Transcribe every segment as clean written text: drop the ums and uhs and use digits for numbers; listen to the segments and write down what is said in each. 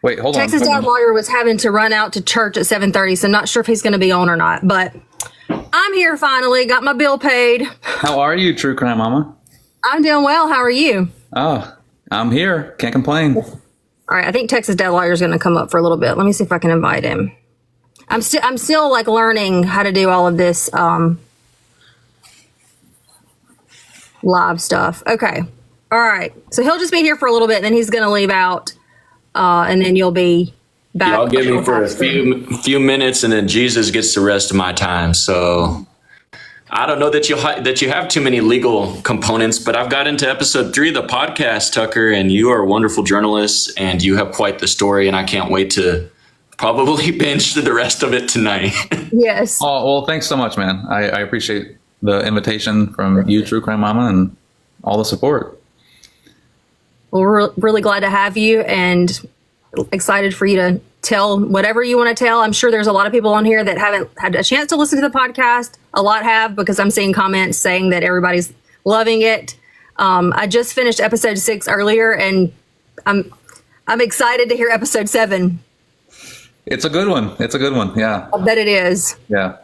Wait, hold on. Texas Dad Lawyer was having to run out to church at 7:30, so I'm not sure if he's going to be on or not. But I'm here finally. Got my bill paid. How are you, True Crime Mama? I'm doing well. How are you? Oh, I'm here. Can't complain. All right. I think Texas Dad Lawyer is going to come up for a little bit. Let me see if I can invite him. I'm still like learning how to do all of this live stuff. Okay. All right. So he'll just be here for a little bit, and then he's going to leave out, and then you'll be back. Y'all give me for a few minutes, and then Jesus gets the rest of my time. So I don't know that you have too many legal components, but I've got into episode 3 of the podcast, Tucker, and you are a wonderful journalist, and you have quite the story, and I can't wait to probably binge the rest of it tonight. Yes. Oh, well, thanks so much, man. I appreciate the invitation from you, True Crime Mama, and all the support. Well, we're really glad to have you and excited for you to tell whatever you want to tell. I'm sure there's a lot of people on here that haven't had a chance to listen to the podcast. A lot have, because I'm seeing comments saying that everybody's loving it. I just finished episode 6 earlier, and I'm excited to hear episode 7. It's a good one. It's a good one. Yeah. I bet it is. Yeah.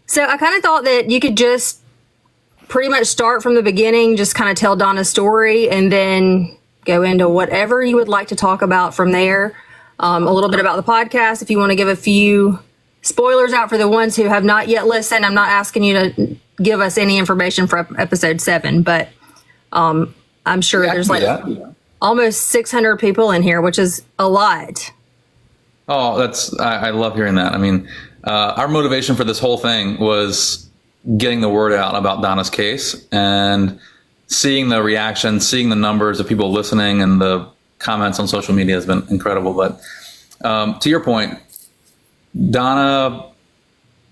So I kind of thought that you could just pretty much start from the beginning, just kind of tell Donna's story, and then go into whatever you would like to talk about from there. A little bit about the podcast. If you want to give a few spoilers out for the ones who have not yet listened, I'm not asking you to give us any information for episode 7, but I'm sure there's like almost 600 people in here, which is a lot. Oh, I love hearing that. I mean, our motivation for this whole thing was getting the word out about Donna's case, and seeing the reaction, seeing the numbers of people listening, and the comments on social media has been incredible. But to your point, Donna,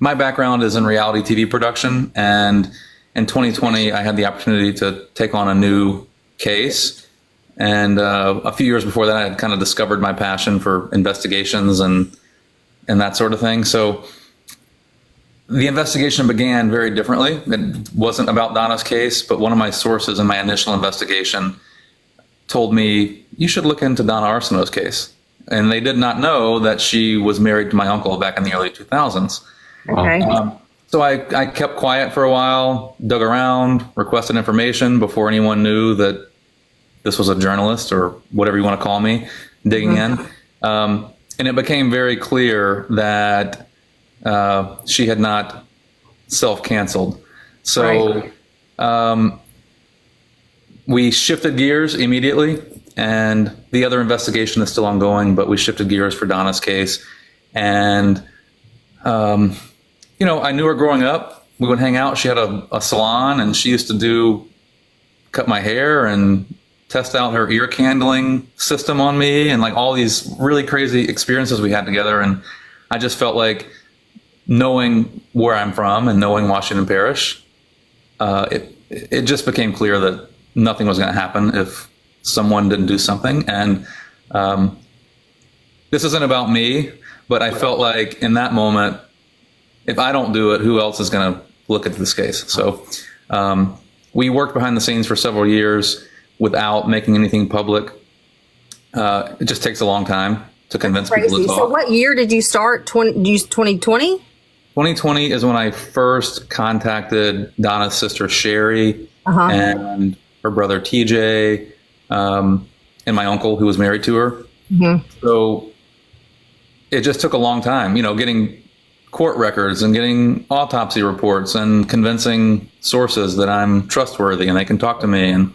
my background is in reality TV production, and in 2020, I had the opportunity to take on a new case. And a few years before that, I had kind of discovered my passion for investigations and that sort of thing. So the investigation began very differently. It wasn't about Donna's case, but one of my sources in my initial investigation told me, you should look into Donna Arceneaux's case. And they did not know that she was married to my uncle back in the early 2000s. Okay. So I kept quiet for a while, dug around, requested information before anyone knew that this was a journalist, or whatever you want to call me, digging in. And it became very clear that she had not self-canceled. So we shifted gears immediately, and the other investigation is still ongoing, but we shifted gears for Donna's case. And, I knew her growing up. We would hang out. She had a salon, and she used to cut my hair and test out her ear candling system on me, and like all these really crazy experiences we had together. And I just felt like, knowing where I'm from and knowing Washington Parish, it just became clear that nothing was going to happen if someone didn't do something. And this isn't about me, but I felt like in that moment, if I don't do it, who else is going to look at this case? So we worked behind the scenes for several years without making anything public. It just takes a long time to convince people to talk. So what year did you start? 2020? 2020 is when I first contacted Donna's sister, Sherry, and her brother, TJ, and my uncle, who was married to her. So it just took a long time, getting court records and getting autopsy reports and convincing sources that I'm trustworthy and they can talk to me. And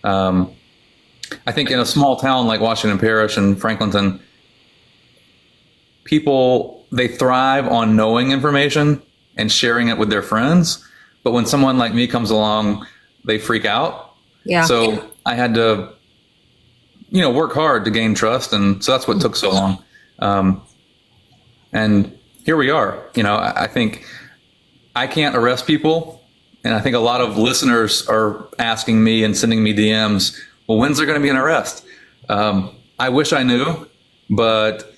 I think in a small town like Washington Parish and Franklinton, people, they thrive on knowing information and sharing it with their friends. But when someone like me comes along, they freak out. Yeah. So I had to, work hard to gain trust. And so that's what took so long. And here we are. I think I can't arrest people. And I think a lot of listeners are asking me and sending me DMs, well, when's there going to be an arrest? I wish I knew, but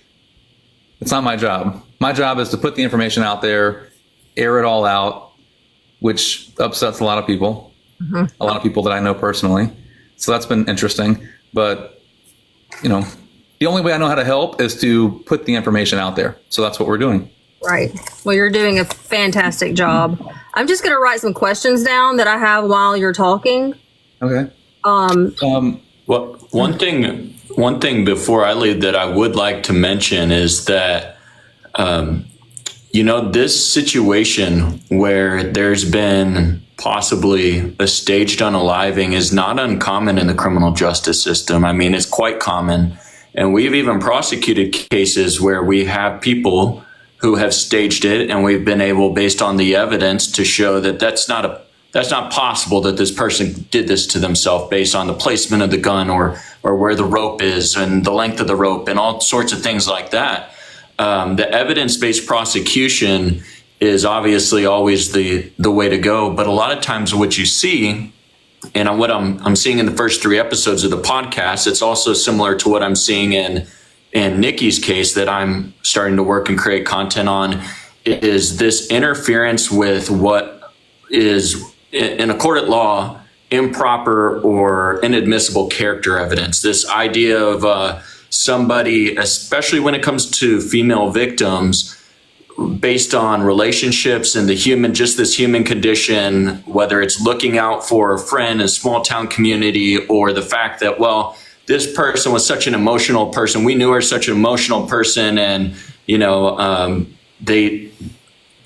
it's not my job. My job is to put the information out there, air it all out, which upsets a lot of people, a lot of people that I know personally. So that's been interesting. But, the only way I know how to help is to put the information out there. So that's what we're doing. Right. Well, you're doing a fantastic job. I'm just going to write some questions down that I have while you're talking. Okay. Well, one thing before I leave that I would like to mention is that, this situation where there's been possibly a staged unaliving is not uncommon in the criminal justice system. I mean, it's quite common. And we've even prosecuted cases where we have people who have staged it, and we've been able, based on the evidence, to show that that's not possible that this person did this to themselves based on the placement of the gun or where the rope is and the length of the rope and all sorts of things like that. The evidence-based prosecution is obviously always the way to go, but a lot of times what you see, and what I'm seeing in the first 3 episodes of the podcast, it's also similar to what I'm seeing in Nikki's case that I'm starting to work and create content on, is this interference with what is, in a court of law, improper or inadmissible character evidence. This idea of somebody, especially when it comes to female victims, based on relationships and this human condition, whether it's looking out for a friend in a small town community, or the fact that, well, this person was such an emotional person. We knew her as such an emotional person, and they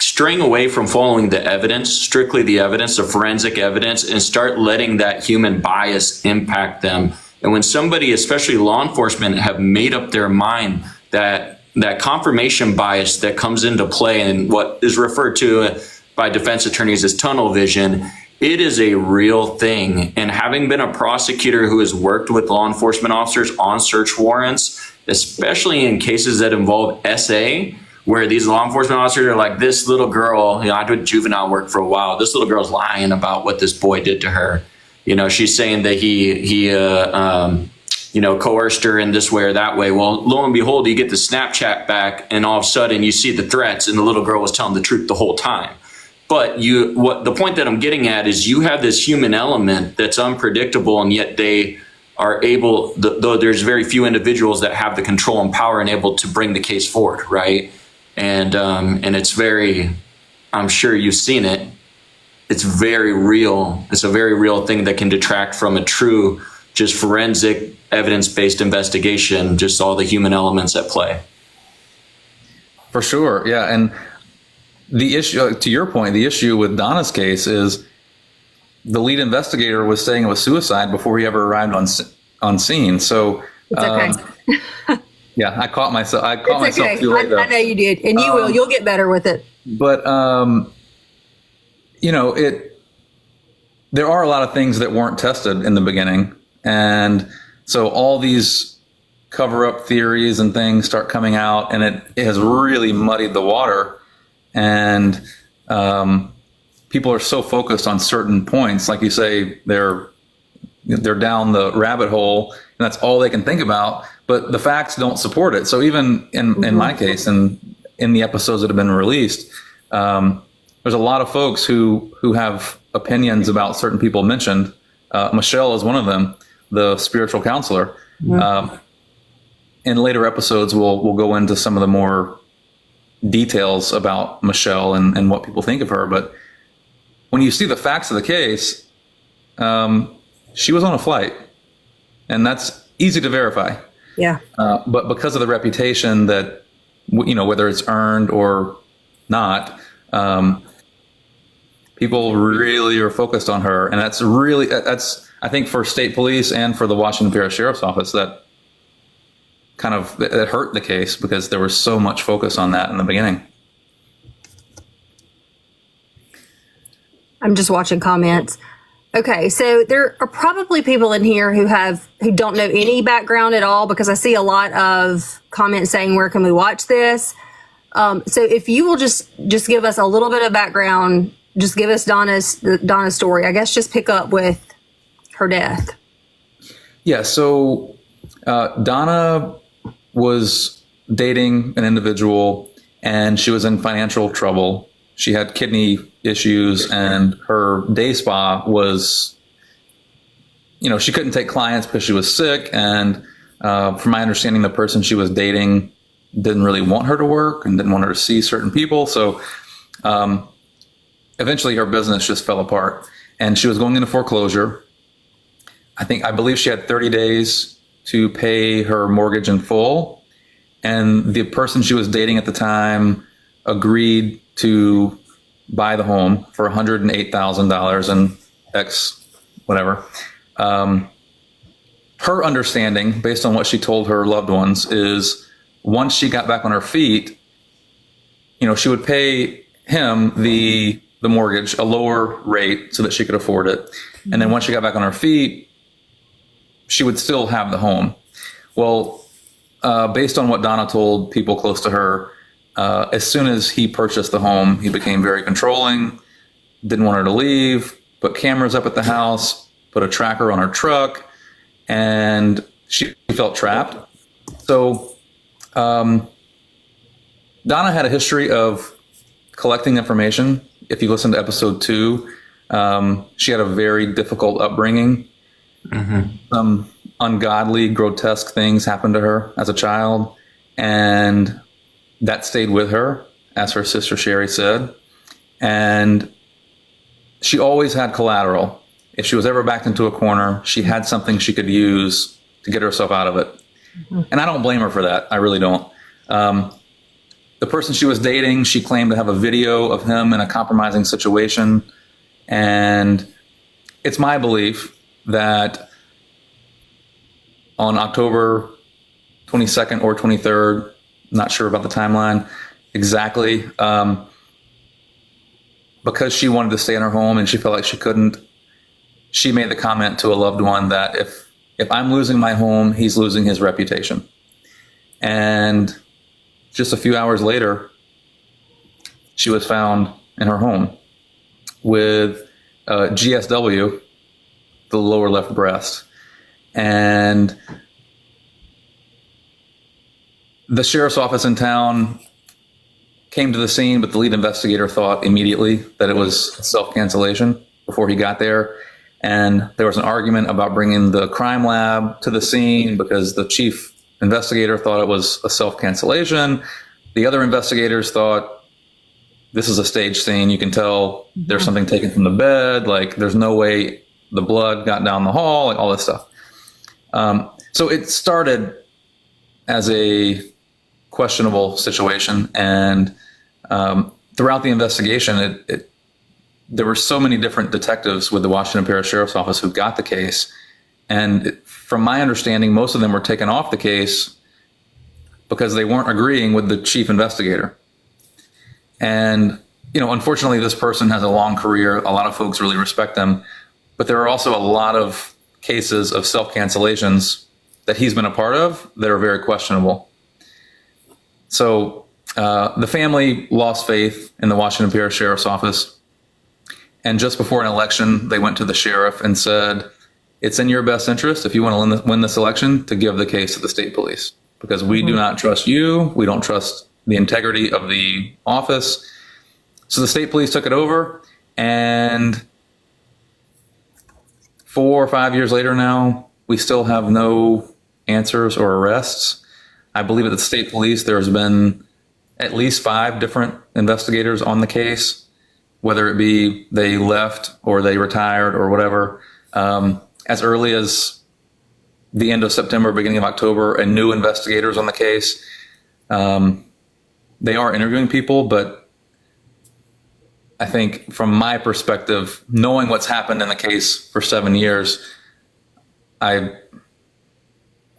straying away from following the evidence, strictly the evidence, the forensic evidence, and start letting that human bias impact them. And when somebody, especially law enforcement, have made up their mind that confirmation bias that comes into play and what is referred to by defense attorneys as tunnel vision, it is a real thing. And having been a prosecutor who has worked with law enforcement officers on search warrants, especially in cases that involve SA, where these law enforcement officers are like, this little girl, I did juvenile work for a while, this little girl's lying about what this boy did to her. She's saying that he coerced her in this way or that way. Well, lo and behold, you get the Snapchat back, and all of a sudden you see the threats, and the little girl was telling the truth the whole time. But the point that I'm getting at is you have this human element that's unpredictable, and yet they are able, though there's very few individuals that have the control and power and able to bring the case forward, right? And it's very, I'm sure you've seen it. It's very real. It's a very real thing that can detract from a true, just forensic, evidence-based investigation, just all the human elements at play. For sure, yeah. And the issue, to your point, the issue with Donna's case is the lead investigator was saying it was suicide before he ever arrived on scene. So it's okay. Yeah, I caught myself. Okay. Too late, though. I know you did, and you will. You'll get better with it. But there are a lot of things that weren't tested in the beginning, and so all these cover-up theories and things start coming out, and it has really muddied the water. And people are so focused on certain points, like you say, they're down the rabbit hole, and that's all they can think about. But the facts don't support it. So even in my case, and in the episodes that have been released, there's a lot of folks who have opinions about certain people mentioned. Michelle is one of them, the spiritual counselor. In later episodes, we'll go into some of the more details about Michelle and what people think of her. But when you see the facts of the case, she was on a flight, and that's easy to verify. Yeah. But because of the reputation that, whether it's earned or not, people really are focused on her. And that's I think, for state police and for the Washington Parish Sheriff's Office, that kind of that hurt the case, because there was so much focus on that in the beginning. I'm just watching comments. Okay, so there are probably people in here who don't know any background at all, because I see a lot of comments saying, where can we watch this? So if you will just give us a little bit of background, just give us Donna's story. I guess just pick up with her death. Yeah, so Donna was dating an individual, and she was in financial trouble. She had kidney issues, and her day spa was, she couldn't take clients because she was sick, and From my understanding, the person she was dating didn't really want her to work and didn't want her to see certain people. So eventually her business just fell apart and she was going into foreclosure. I believe she had 30 days to pay her mortgage in full. And the person she was dating at the time agreed to buy the home for $108,000 and X, whatever. Her understanding, based on what she told her loved ones, is once she got back on her feet, she would pay him the mortgage, a lower rate so that she could afford it. And then once she got back on her feet, she would still have the home. Well, based on what Donna told people close to her, as soon as he purchased the home, he became very controlling, didn't want her to leave, put cameras up at the house, put a tracker on her truck, and she felt trapped. So Donna had a history of collecting information. If you listen to episode 2, she had a very difficult upbringing. Some ungodly, grotesque things happened to her as a child, and that stayed with her, as her sister Sherry said. And she always had collateral. If she was ever backed into a corner, she had something she could use to get herself out of it. And I don't blame her for that. I really don't. The person she was dating, she claimed to have a video of him in a compromising situation. And it's my belief that on October 22nd or 23rd, not sure about the timeline exactly, because she wanted to stay in her home and she felt like she couldn't, she made the comment to a loved one that if I'm losing my home, he's losing his reputation. And just a few hours later, she was found in her home with GSW, the lower left breast. And the sheriff's office in town came to the scene, but the lead investigator thought immediately that it was self-cancellation before he got there. And there was an argument about bringing the crime lab to the scene because the chief investigator thought it was a self-cancellation. The other investigators thought this is a stage scene. You can tell there's something taken from the bed. Like there's no way the blood got down the hall, like all this stuff. So it started as a questionable situation. And throughout the investigation, there were so many different detectives with the Washington Parish Sheriff's Office who got the case. And from my understanding, most of them were taken off the case because they weren't agreeing with the chief investigator. And, unfortunately, this person has a long career. A lot of folks really respect them. But there are also a lot of cases of self-cancellations that he's been a part of that are very questionable. So the family lost faith in the Washington Parish Sheriff's Office. And just before an election, they went to the sheriff and said, it's in your best interest, if you want to win this election, to give the case to the state police. Because we do not trust you. We don't trust the integrity of the office. So the state police took it over. And 4 or 5 years later now, we still have no answers or arrests. I believe at the state police, there's been at least 5 different investigators on the case, whether it be they left or they retired or whatever. As early as the end of September, beginning of October, and new investigators on the case. They are interviewing people, but I think from my perspective, knowing what's happened in the case for 7 years, I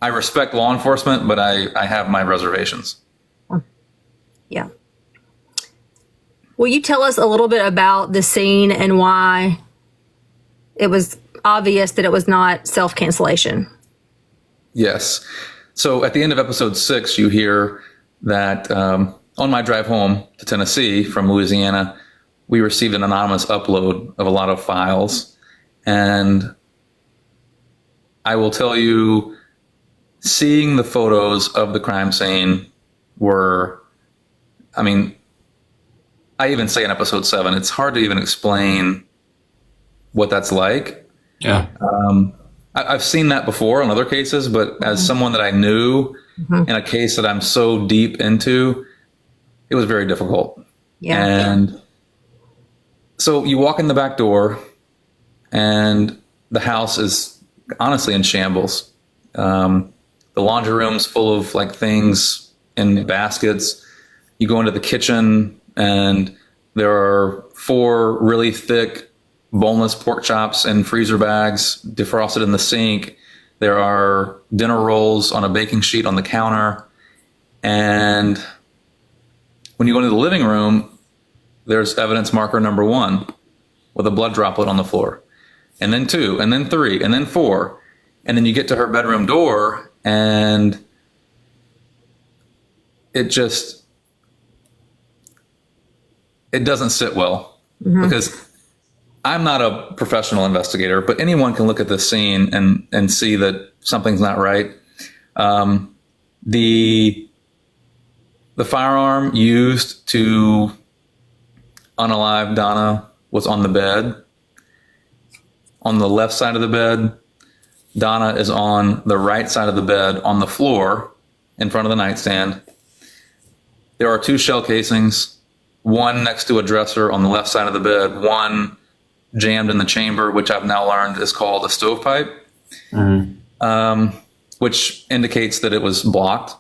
respect law enforcement, but I have my reservations. Yeah. Will you tell us a little bit about the scene and why it was obvious that it was not self-cancellation? Yes. So at the end of episode 6, you hear that on my drive home to Tennessee from Louisiana, we received an anonymous upload of a lot of files. And I will tell you, seeing the photos of the crime scene were, I even say in episode 7, it's hard to even explain what that's like. Yeah. I've seen that before in other cases, but as someone that I knew in a case that I'm so deep into, it was very difficult. Yeah. And so you walk in the back door and the house is honestly in shambles. The laundry room's full of like things in baskets. You go into the kitchen and there are 4 really thick boneless pork chops in freezer bags, defrosted in the sink. There are dinner rolls on a baking sheet on the counter. And when you go into the living room, there's evidence marker number 1 with a blood droplet on the floor. And then 2, and then 3, and then 4. And then you get to her bedroom door and it doesn't sit well because I'm not a professional investigator, but anyone can look at this scene and see that something's not right. The firearm used to unalive Donna was on the bed. On the left side of the bed, Donna is on the right side of the bed on the floor in front of the nightstand. There are 2 shell casings, one next to a dresser on the left side of the bed, one jammed in the chamber, which I've now learned is called a stovepipe, which indicates that it was blocked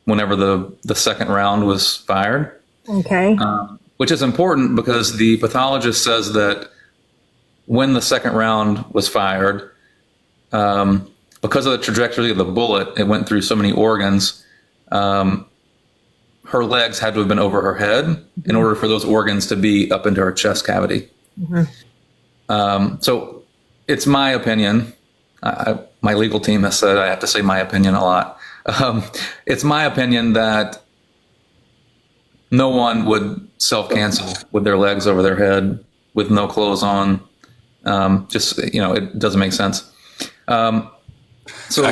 whenever the second round was fired. Okay. Which is important because the pathologist says that when the second round was fired, because of the trajectory of the bullet, it went through so many organs. Her legs had to have been over her head in order for those organs to be up into her chest cavity. So it's my opinion. My legal team has said I have to say my opinion a lot. It's my opinion that no one would self-cancel with their legs over their head with no clothes on. It doesn't make sense. So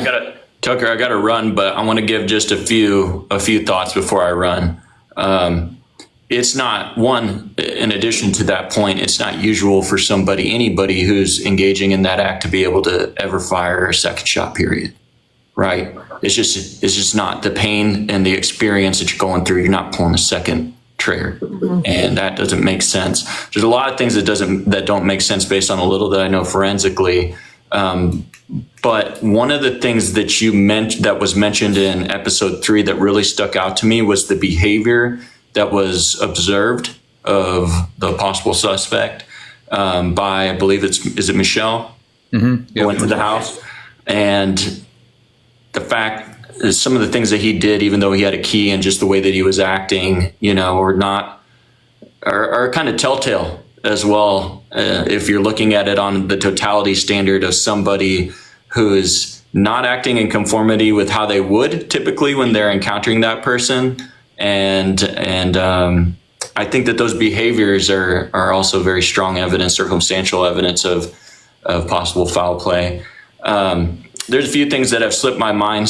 Tucker, I gotta run, but I want to give just a few thoughts before I run. It's not one, in addition to that point, it's not usual for anybody who's engaging in that act to be able to ever fire a second shot, period. Right? It's just not the pain and the experience that you're going through. You're not pulling a second trigger, and that doesn't make sense. There's a lot of things that don't make sense based on a little that I know forensically. But one of the things that you mentioned that was mentioned in episode 3 that really stuck out to me was the behavior that was observed of the possible suspect by, I believe is it Michelle? Who went to the house, and the fact is some of the things that he did, even though he had a key, and just the way that he was acting, are kind of telltale as well. If you're looking at it on the totality standard of somebody who is not acting in conformity with how they would typically when they're encountering that person. And I think that those behaviors are also very strong evidence, circumstantial evidence of possible foul play. There's a few things that have slipped my mind,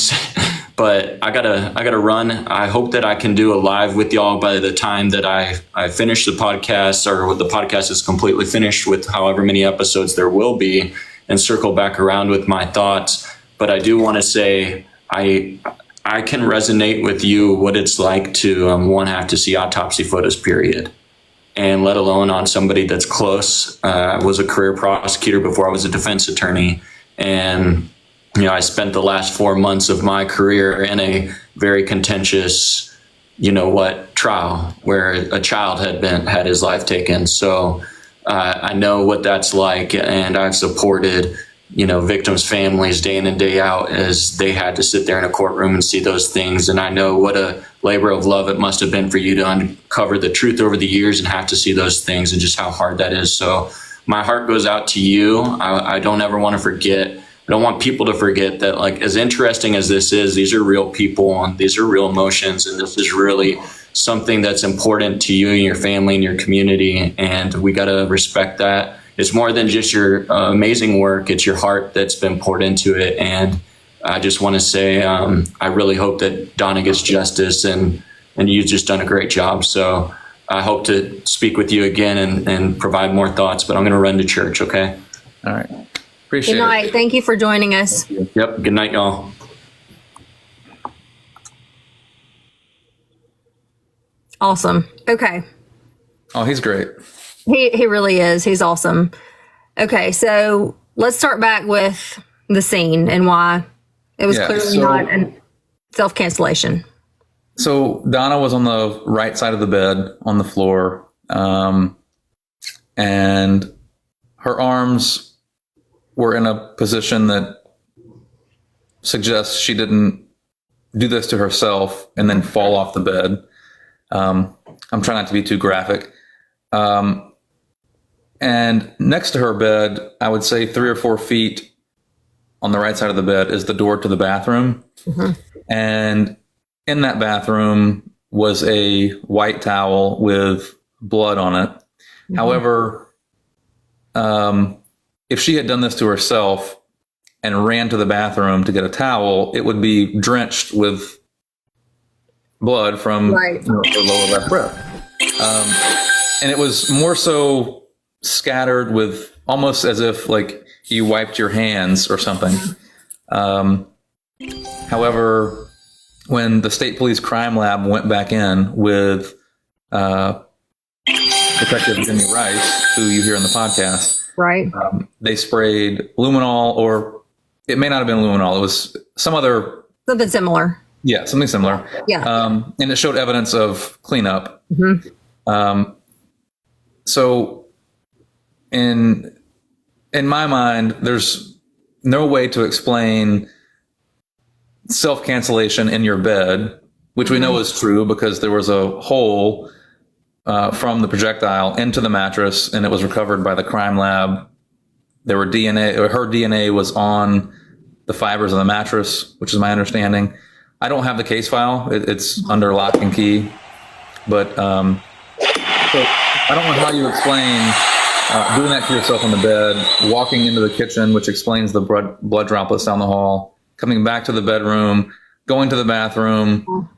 but I gotta run. I hope that I can do a live with y'all by the time that I finish the podcast, or the podcast is completely finished with however many episodes there will be, and circle back around with my thoughts. But I do want to say I can resonate with you what it's like to have to see autopsy photos, period. And let alone on somebody that's close. I was a career prosecutor before I was a defense attorney. And, I spent the last 4 months of my career in a very contentious, trial where a child had his life taken. So I know what that's like, and I've supported victims' families day in and day out as they had to sit there in a courtroom and see those things. And I know what a labor of love it must have been for you to uncover the truth over the years and have to see those things, and just how hard that is. So my heart goes out to you. I don't ever want to forget. I don't want people to forget that, like, as interesting as this is, these are real people and these are real emotions. And this is really something that's important to you and your family and your community. And we got to respect that. It's more than just your amazing work. It's your heart that's been poured into it. And I just want to say, I really hope that Donna gets justice, and you've just done a great job. So I hope to speak with you again and provide more thoughts, but I'm going to run to church. Okay. All right. Appreciate Good night. it. Thank you for joining us. Yep. Good night, y'all. Awesome. Okay. Oh, he's great. He really is. He's awesome. Okay, so let's start back with the scene and why it was clearly not a self-cancellation. So Donna was on the right side of the bed on the floor, and her arms were in a position that suggests she didn't do this to herself and then fall off the bed. I'm trying not to be too graphic. And next to her bed, I would say 3 or 4 feet on the right side of the bed is the door to the bathroom. Mm-hmm. And in that bathroom was a white towel with blood on it. Mm-hmm. However, if she had done this to herself and ran to the bathroom to get a towel, it would be drenched with blood from her lower left breast. And it was more so scattered with almost as if like you wiped your hands or something. However, when the state police crime lab went back in with Detective Jimmy Rice, who you hear in the podcast, right? They sprayed luminol, or it may not have been luminol. It was something similar. Yeah, something similar. Yeah. And it showed evidence of cleanup. Mm-hmm. So in my mind, there's no way to explain self-cancellation in your bed, which we know is true because there was a hole from the projectile into the mattress, and it was recovered by the crime lab. There were DNA, or her DNA was on the fibers of the mattress, which is my understanding. I don't have the case file. It's under lock and key. But so I don't know how you explain doing that to yourself on the bed, walking into the kitchen, which explains the blood droplets down the hall, coming back to the bedroom, going to the bathroom,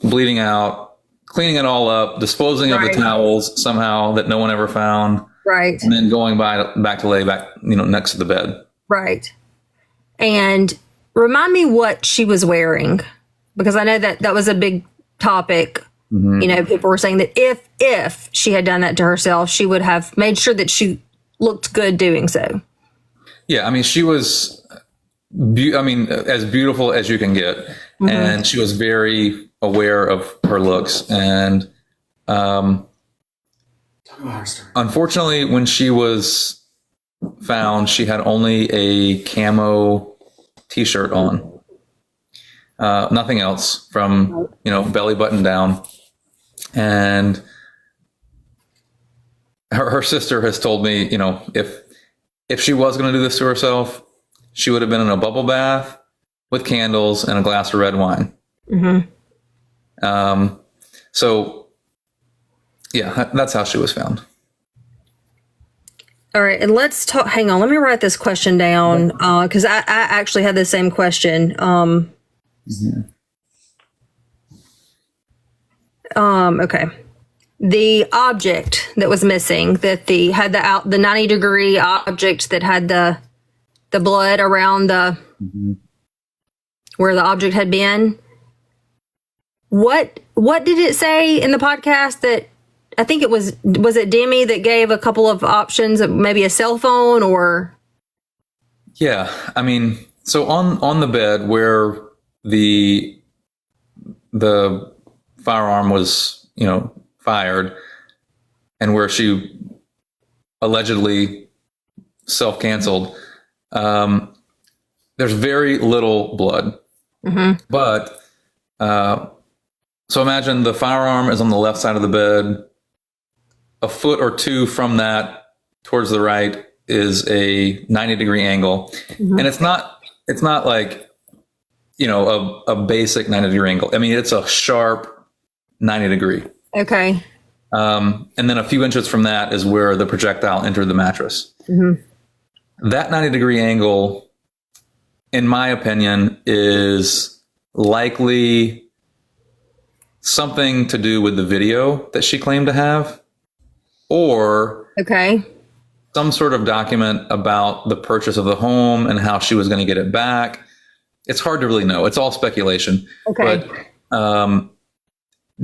bleeding out, cleaning it all up, disposing of the towels somehow that no one ever found. Right. And then going back to lay back, next to the bed. Right. And remind me what she was wearing, because I know that was a big topic. Mm-hmm. People were saying that if she had done that to herself, she would have made sure that she looked good doing so. Yeah. I mean, she was, as beautiful as you can get. Mm-hmm. And she was very aware of her looks. And, unfortunately, when she was found, she had only a camo t-shirt on. Nothing else from, belly button down. And her sister has told me, if she was going to do this to herself, she would have been in a bubble bath with candles and a glass of red wine. Mm-hmm. So, yeah, that's how she was found. All right. And let's talk. Hang on. Let me write this question down because I actually had the same question. Okay. The object that was missing, that had the 90-degree object that had the blood around the where the object had been. What did it say in the podcast that I think it was it Demi that gave a couple of options, maybe a cell phone or? Yeah. I mean, so on the bed where the firearm was, fired, and where she allegedly self-canceled, there's very little blood. Mm-hmm. But so imagine the firearm is on the left side of the bed. A foot or two from that towards the right is a 90-degree angle. Mm-hmm. And it's not like, a basic 90-degree angle. I mean, it's a sharp 90-degree. Okay. And then a few inches from that is where the projectile entered the mattress. Mm-hmm. That 90-degree angle, in my opinion, is likely something to do with the video that she claimed to have. Or some sort of document about the purchase of the home and how she was going to get it back. It's hard to really know. It's all speculation. Okay. But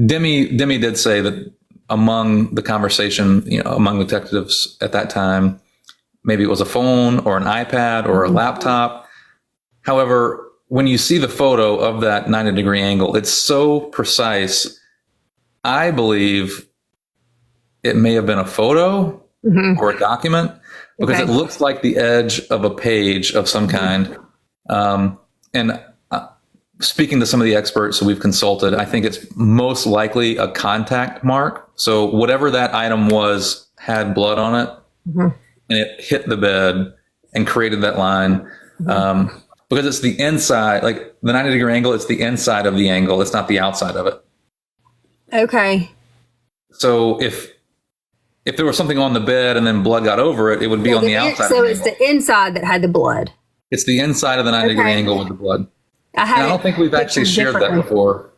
Demi did say that among the conversation, among detectives at that time, maybe it was a phone or an iPad or a laptop. However, when you see the photo of that 90-degree angle, it's so precise. I believe it may have been a photo or a document because it looks like the edge of a page of some kind. And speaking to some of the experts who we've consulted, I think it's most likely a contact mark. So whatever that item was had blood on it, and it hit the bed and created that line. Because it's the inside, like the 90-degree angle, it's the inside of the angle. It's not the outside of it. Okay. So if there was something on the bed and then blood got over it, it would be on the outside. So it's the inside that had the blood. It's the inside of the 90-degree angle with the blood. I don't think we've actually shared that before.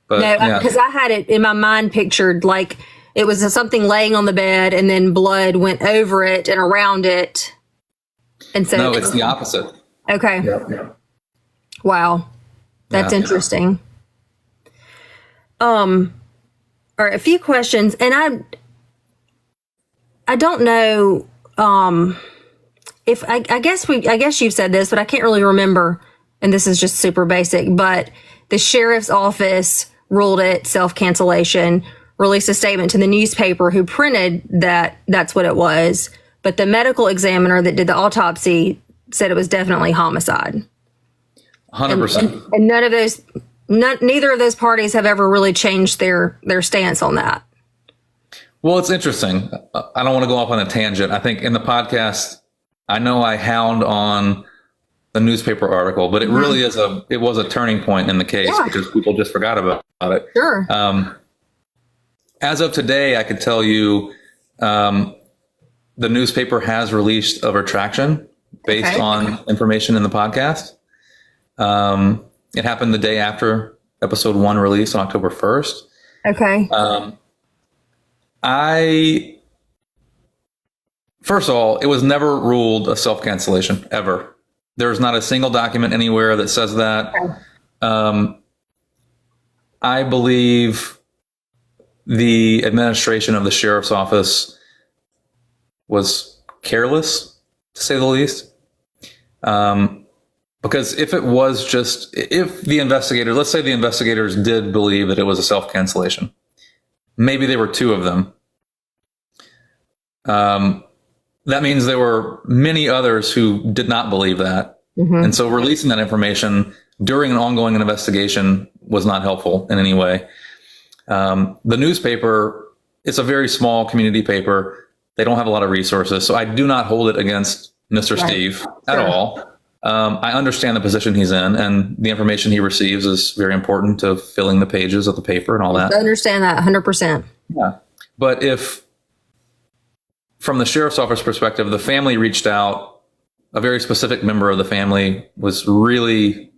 But no, because I had it in my mind pictured like it was something laying on the bed and then blood went over it and around it. And so no, it's the opposite. Okay. Yeah. Wow. That's interesting. All right, a few questions, and I don't know if I guess you've said this, but I can't really remember, and this is just super basic, but the sheriff's office ruled it self-cancellation, released a statement to the newspaper who printed that that's what it was, but the medical examiner that did the autopsy said it was definitely homicide. 100%. And neither of those parties have ever really changed their stance on that. Well, it's interesting. I don't want to go off on a tangent. I think in the podcast, I know I hound on the newspaper article, but it really is it was a turning point in the case because people just forgot about it. Sure. As of today, I could tell you the newspaper has released a retraction based on information in the podcast. It happened the day after episode 1 release on October 1st. Okay. First of all, it was never ruled a self-cancellation ever. There's not a single document anywhere that says that. Okay. I believe the administration of the sheriff's office was careless, to say the least. Because if the investigators, let's say the investigators did believe that it was a self-cancellation, maybe there were 2 of them. That means there were many others who did not believe that. And so releasing that information during an ongoing investigation was not helpful in any way. The newspaper, it's a very small community paper. They don't have a lot of resources. So I do not hold it against Mr. Steve at all. I understand the position he's in, and the information he receives is very important to filling the pages of the paper and all that. I understand that 100%. Yeah. But if, from the sheriff's office perspective, the family reached out, a very specific member of the family was really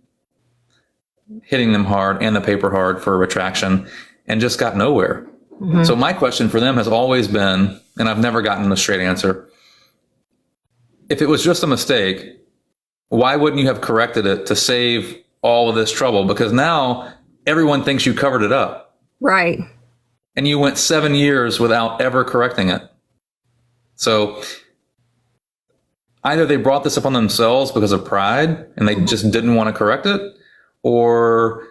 hitting them hard and the paper hard for a retraction and just got nowhere. So my question for them has always been, and I've never gotten a straight answer, if it was just a mistake, why wouldn't you have corrected it to save all of this trouble? Because now everyone thinks you covered it up. Right. And you went 7 years without ever correcting it. So either they brought this upon themselves because of pride and they just didn't want to correct it, or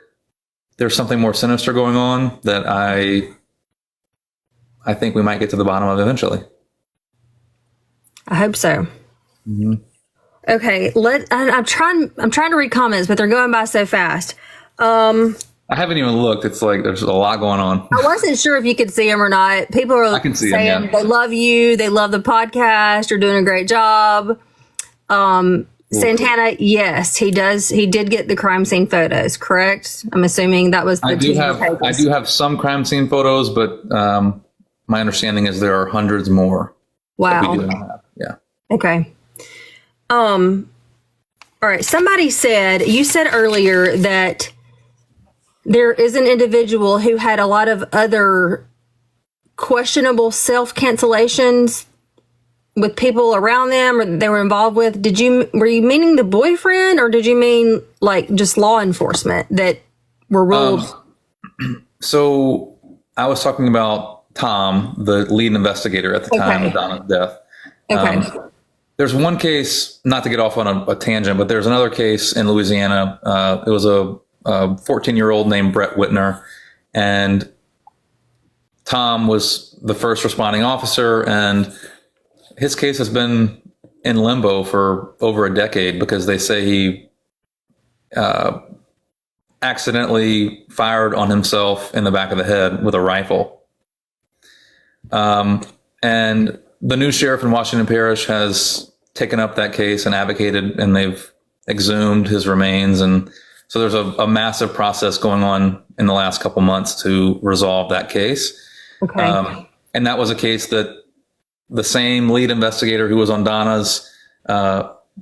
there's something more sinister going on that I think we might get to the bottom of eventually. I hope so. Okay, I'm trying to read comments, but they're going by so fast. I haven't even looked. It's like there's a lot going on. I wasn't sure if you could see them or not. People are saying they love you, they love the podcast, you're doing a great job. Santana, yes, he does. He did get the crime scene photos, correct? I'm assuming that was the I do have some crime scene photos, but my understanding is there are hundreds more. Wow. That we do not have. Yeah. Okay. All right. Somebody you said earlier that there is an individual who had a lot of other questionable self-cancellations with people around them or they were involved with, were you meaning the boyfriend, or did you mean like just law enforcement that were ruled? So I was talking about Tom, the lead investigator at the time of Donna's death. Okay. There's one case, not to get off on a tangent, but there's another case in Louisiana. It was a 14-year-old named Brett Whitner, and Tom was the first responding officer, and his case has been in limbo for over a decade because they say he accidentally fired on himself in the back of the head with a rifle. And the new sheriff in Washington Parish has taken up that case and advocated, and they've exhumed his remains. And so there's a massive process going on in the last couple months to resolve that case. Okay. And that was a case that the same lead investigator who was on Donna's,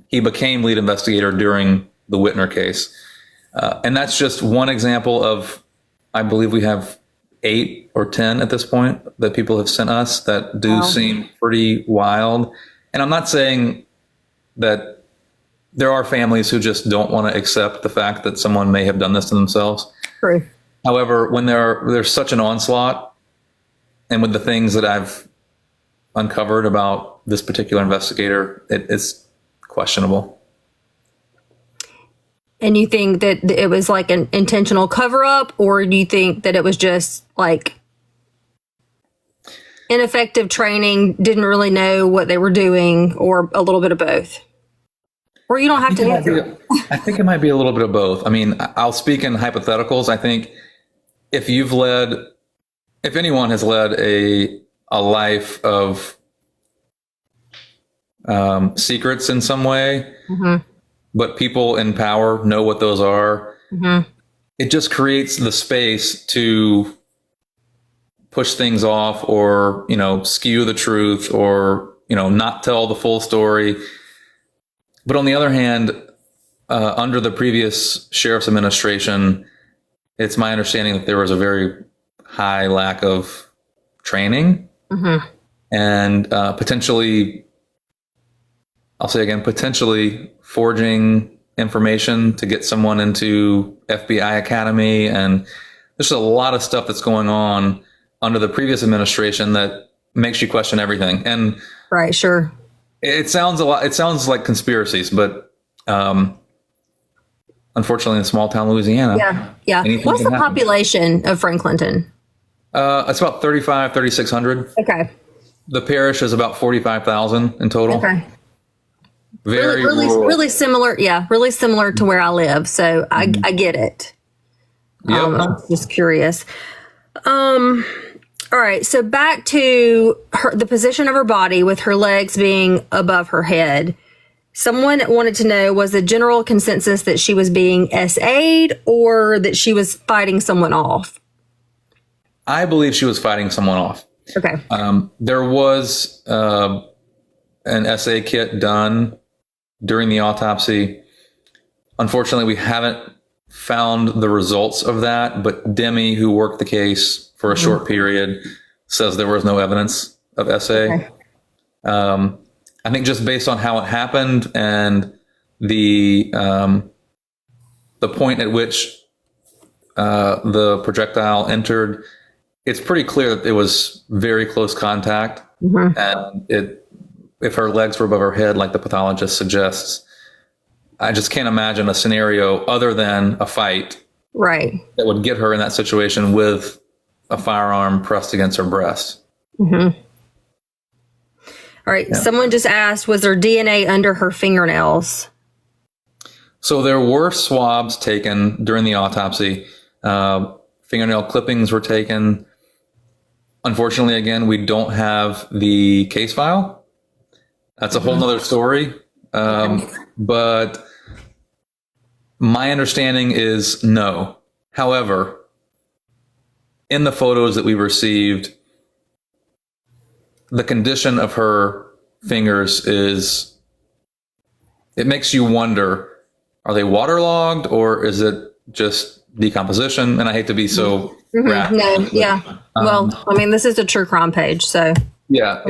he became lead investigator during the Whitner case. And that's just one example of, I believe we have 8 or 10 at this point that people have sent us that do seem pretty wild. And I'm not saying that there are families who just don't want to accept the fact that someone may have done this to themselves. True. However, when there's such an onslaught, and with the things that I've uncovered about this particular investigator, it's questionable. And you think that it was like an intentional cover up, or do you think that it was just like ineffective training, didn't really know what they were doing, or a little bit of both? Or you don't have to answer. I think it might be a little bit of both. I mean, I'll speak in hypotheticals. I think if anyone has led a life of secrets in some way, but people in power know what those are, it just creates the space to push things off, or, skew the truth, or, not tell the full story. But on the other hand, under the previous sheriff's administration, it's my understanding that there was a very high lack of training, and potentially, I'll say again, potentially forging information to get someone into FBI Academy. And there's a lot of stuff that's going on under the previous administration that makes you question everything. And right, sure. It sounds like conspiracies, but unfortunately in small town Louisiana. Yeah. What's the population of Franklinton? It's about 3,600. Okay. The parish is about 45,000 in total. Okay. Very really similar. Yeah, really similar to where I live. So I get it. Yep. I'm just curious. All right. So back to the position of her body with her legs being above her head. Someone wanted to know, was the general consensus that she was being SA'd or that she was fighting someone off? I believe she was fighting someone off. Okay. There was an SA kit done during the autopsy. Unfortunately, we haven't found the results of that, but Demi, who worked the case for a short period, says there was no evidence of SA. Okay. I think just based on how it happened and the point at which the projectile entered, it's pretty clear that it was very close contact, and if her legs were above her head, like the pathologist suggests, I just can't imagine a scenario other than a fight, right, that would get her in that situation with a firearm pressed against her breast. All right. Yeah. Someone just asked, was there DNA under her fingernails? So there were swabs taken during the autopsy. Fingernail clippings were taken. Unfortunately, again, we don't have the case file. That's a whole nother story. But my understanding is no. However, in the photos that we received, the condition of her fingers it makes you wonder, are they waterlogged or is it just decomposition? And I hate to be so graphic. No, yeah. Well, I mean, this is a true crime page, so. Yeah,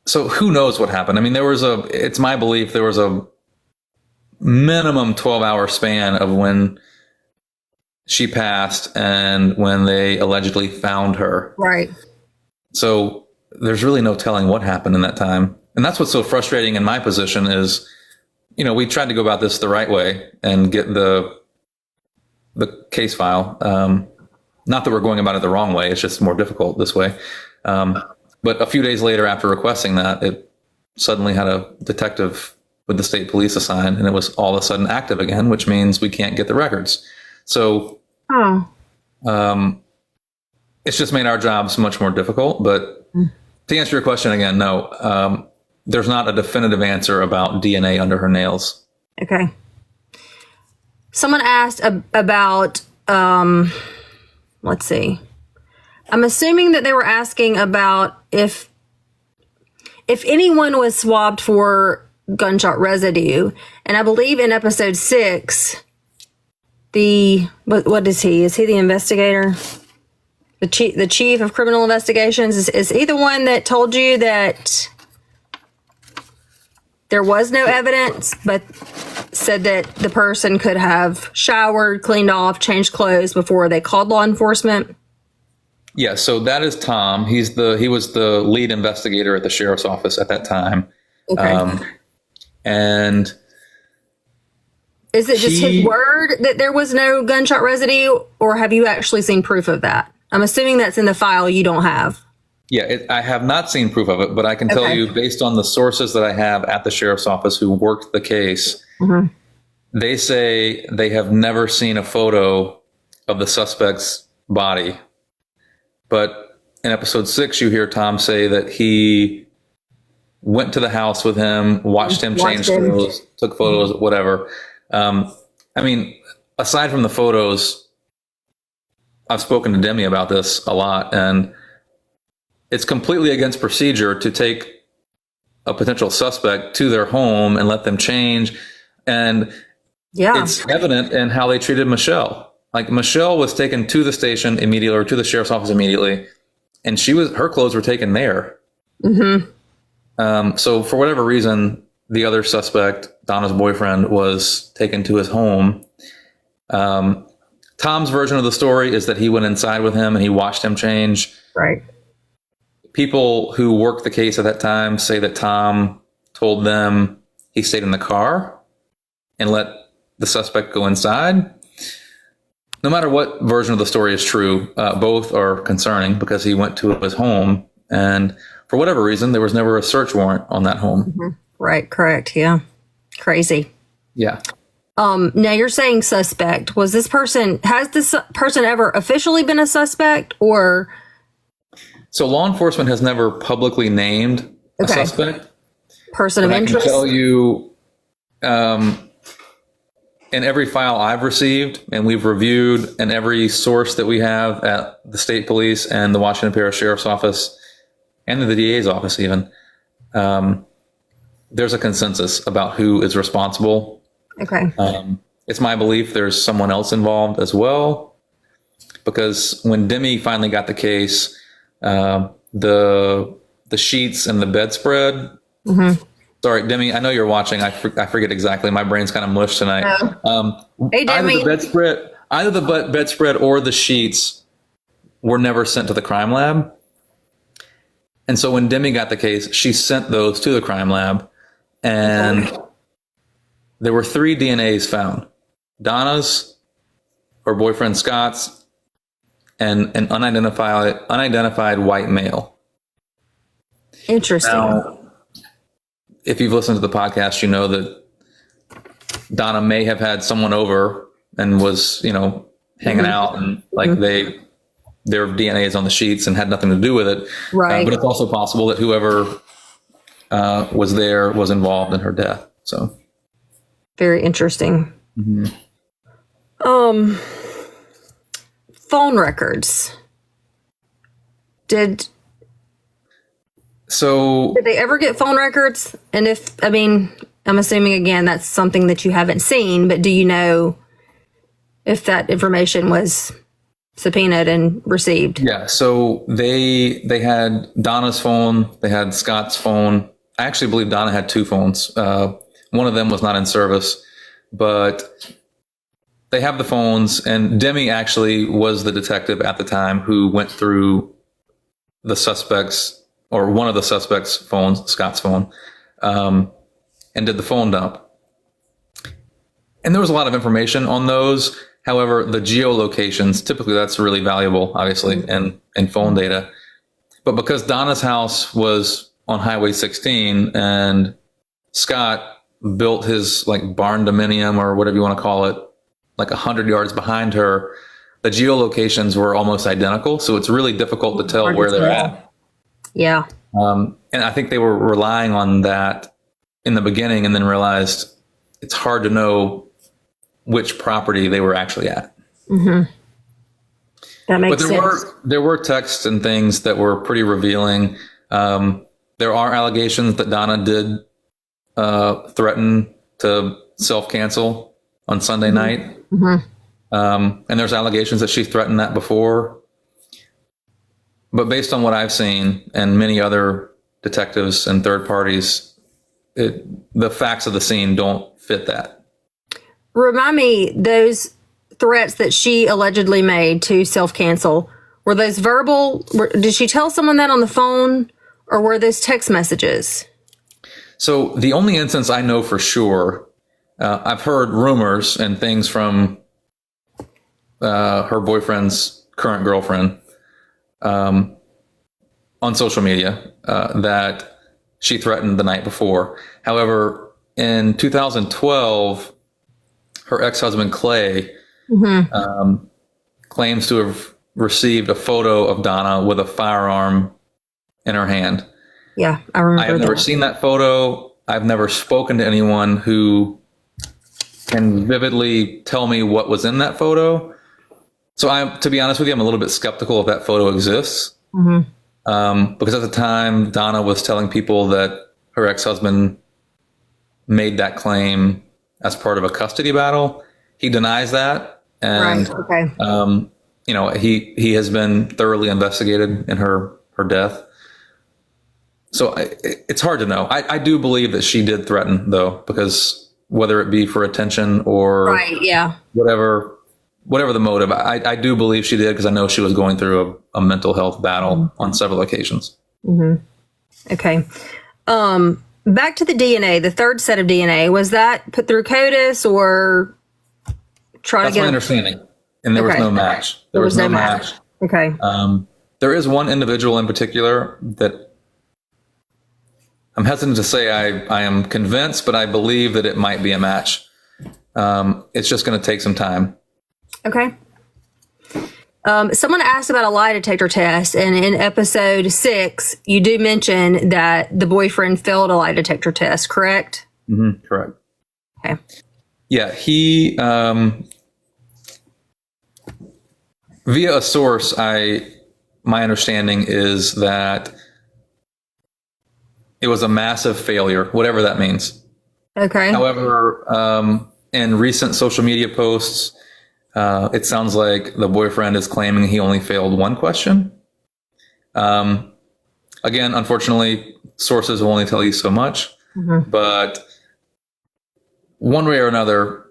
So who knows what happened? I mean, it's my belief there was a minimum 12-hour span of when she passed and when they allegedly found her. Right. So there's really no telling what happened in that time. And that's what's so frustrating in my position is, we tried to go about this the right way and get the case file. Not that we're going about it the wrong way. It's just more difficult this way. But a few days later, after requesting that, it suddenly had a detective with the state police assigned, and it was all of a sudden active again, which means we can't get the records. So it's just made our jobs much more difficult. But to answer your question again, no, there's not a definitive answer about DNA under her nails. Okay. Someone asked about, let's see. I'm assuming that they were asking about if anyone was swabbed for gunshot residue. And I believe in episode 6, what is he? Is he the investigator? The chief of criminal investigations? Is he the one that told you that there was no evidence, but said that the person could have showered, cleaned off, changed clothes before they called law enforcement? Yeah, so that is Tom. He was the lead investigator at the sheriff's office at that time. Okay. And is it just his word that there was no gunshot residue, or have you actually seen proof of that? I'm assuming that's in the file you don't have. Yeah, I have not seen proof of it, but I can tell you, based on the sources that I have at the sheriff's office who worked the case, they say they have never seen a photo of the suspect's body. But in episode 6, you hear Tom say that he went to the house with him, watched him change clothes, took photos, whatever. I mean, aside from the photos, I've spoken to Demi about this a lot, and it's completely against procedure to take a potential suspect to their home and let them change. And it's evident in how they treated Michelle. Like, Michelle was taken to the station immediately, or to the sheriff's office immediately, and her clothes were taken there. So for whatever reason, the other suspect, Donna's boyfriend, was taken to his home. Tom's version of the story is that he went inside with him and he watched him change. Right. People who worked the case at that time say that Tom told them he stayed in the car and let the suspect go inside. No matter what version of the story is true, both are concerning because he went to his home, and for whatever reason, there was never a search warrant on that home. Right, correct. Yeah. Crazy. Yeah. Now you're saying suspect. Has this person ever officially been a suspect, or? So law enforcement has never publicly named a suspect. Person of interest? I can tell you, in every file I've received and we've reviewed, and every source that we have at the state police and the Washington Parish Sheriff's Office and the DA's office even, there's a consensus about who is responsible. Okay. It's my belief there's someone else involved as well, because when Demi finally got the case, the sheets and the bedspread. Sorry, Demi, I know you're watching. I forget exactly. My brain's kind of mush tonight. Hey, Demi. Either the bedspread or the sheets were never sent to the crime lab. And so when Demi got the case, she sent those to the crime lab, and there were 3 DNAs found: Donna's, her boyfriend Scott's, and an unidentified white male. Interesting. Now, if you've listened to the podcast, you know that Donna may have had someone over and was, hanging out, and their DNA is on the sheets and had nothing to do with it. Right. But it's also possible that whoever was there was involved in her death. So very interesting. Phone records. Did they ever get phone records? And I'm assuming again that's something that you haven't seen, but do you know if that information was subpoenaed and received? Yeah. So they had Donna's phone. They had Scott's phone. I actually believe Donna had two phones. One of them was not in service, but they have the phones. And Demi actually was the detective at the time who went through the suspects, or one of the suspects' phones, Scott's phone, and did the phone dump. And there was a lot of information on those. However, the geolocations, typically that's really valuable, obviously, in phone data. But because Donna's house was on Highway 16 and Scott built his like barn dominium or whatever you want to call it, like 100 yards behind her, the geolocations were almost identical. So it's really difficult to tell where they're at. Yeah. And I think they were relying on that in the beginning and then realized it's hard to know which property they were actually at. Mm-hmm. That makes sense. But there were texts and things that were pretty revealing. There are allegations that Donna did threaten to self-cancel on Sunday night. Mm-hmm. And there's allegations that she threatened that before. But based on what I've seen and many other detectives and third parties, the facts of the scene don't fit that. Remind me, those threats that she allegedly made to self-cancel, were those verbal? Did she tell someone that on the phone, or were those text messages? So the only instance I know for sure, I've heard rumors and things from her boyfriend's current girlfriend on social media that she threatened the night before. However, in 2012, her ex-husband, Clay, claims to have received a photo of Donna with a firearm in her hand. Yeah, I remember I have never seen that photo. I've never spoken to anyone who can vividly tell me what was in that photo. So to be honest with you, I'm a little bit skeptical if that photo exists. Because at the time, Donna was telling people that her ex-husband made that claim as part of a custody battle. He denies that. And, right. Okay. He has been thoroughly investigated in her death. So it's hard to know. I do believe that she did threaten, though, because whether it be for attention or right, yeah, whatever the motive, I do believe she did, because I know she was going through a mental health battle on several occasions. Mm-hmm. Okay. Back to the DNA, the third set of DNA, was that put through CODIS or That's my understanding. And there was no match. There was no match. Okay. There is one individual in particular that I'm hesitant to say I am convinced, but I believe that it might be a match. It's just going to take some time. Okay. Someone asked about a lie detector test, and in episode 6, you do mention that the boyfriend failed a lie detector test, correct? Mm-hmm, correct. Okay. Yeah, he, via a source, my understanding is that it was a massive failure, whatever that means. Okay. However, in recent social media posts, it sounds like the boyfriend is claiming he only failed one question. Again, unfortunately, sources will only tell you so much. Mm-hmm. But one way or another,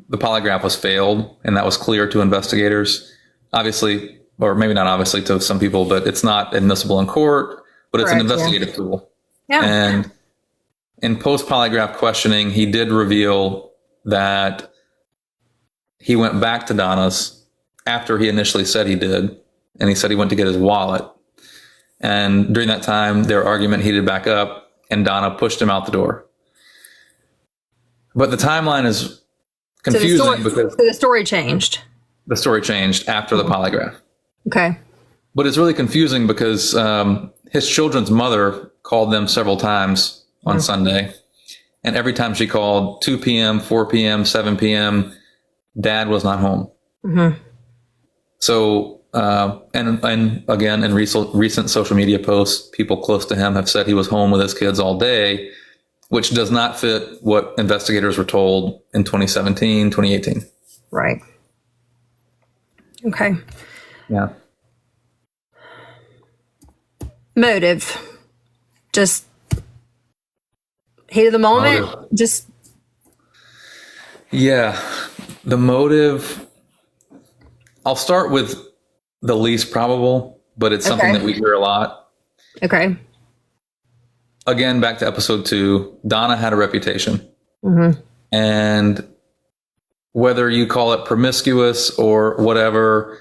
the polygraph was failed, and that was clear to investigators. Obviously, or maybe not obviously to some people, but it's not admissible in court, but it's an investigative tool. Yeah. And in post-polygraph questioning, he did reveal that he went back to Donna's after he initially said he did, and he said he went to get his wallet. And during that time, their argument heated back up, and Donna pushed him out the door. But the timeline is confusing because the story changed. The story changed after the polygraph. Okay. But it's really confusing because his children's mother called them several times on Sunday. And every time she called, 2 p.m., 4 p.m., 7 p.m., Dad was not home. Mm-hmm. So, and again, in recent social media posts, people close to him have said he was home with his kids all day, which does not fit what investigators were told in 2017, 2018. Right. Okay. Yeah. Motive. Just heat of the moment. Motive. Just Yeah. The motive, I'll start with the least probable, but it's something Okay. that we hear a lot. okay. Again, back to episode 2, Donna had a reputation. And whether you call it promiscuous or whatever,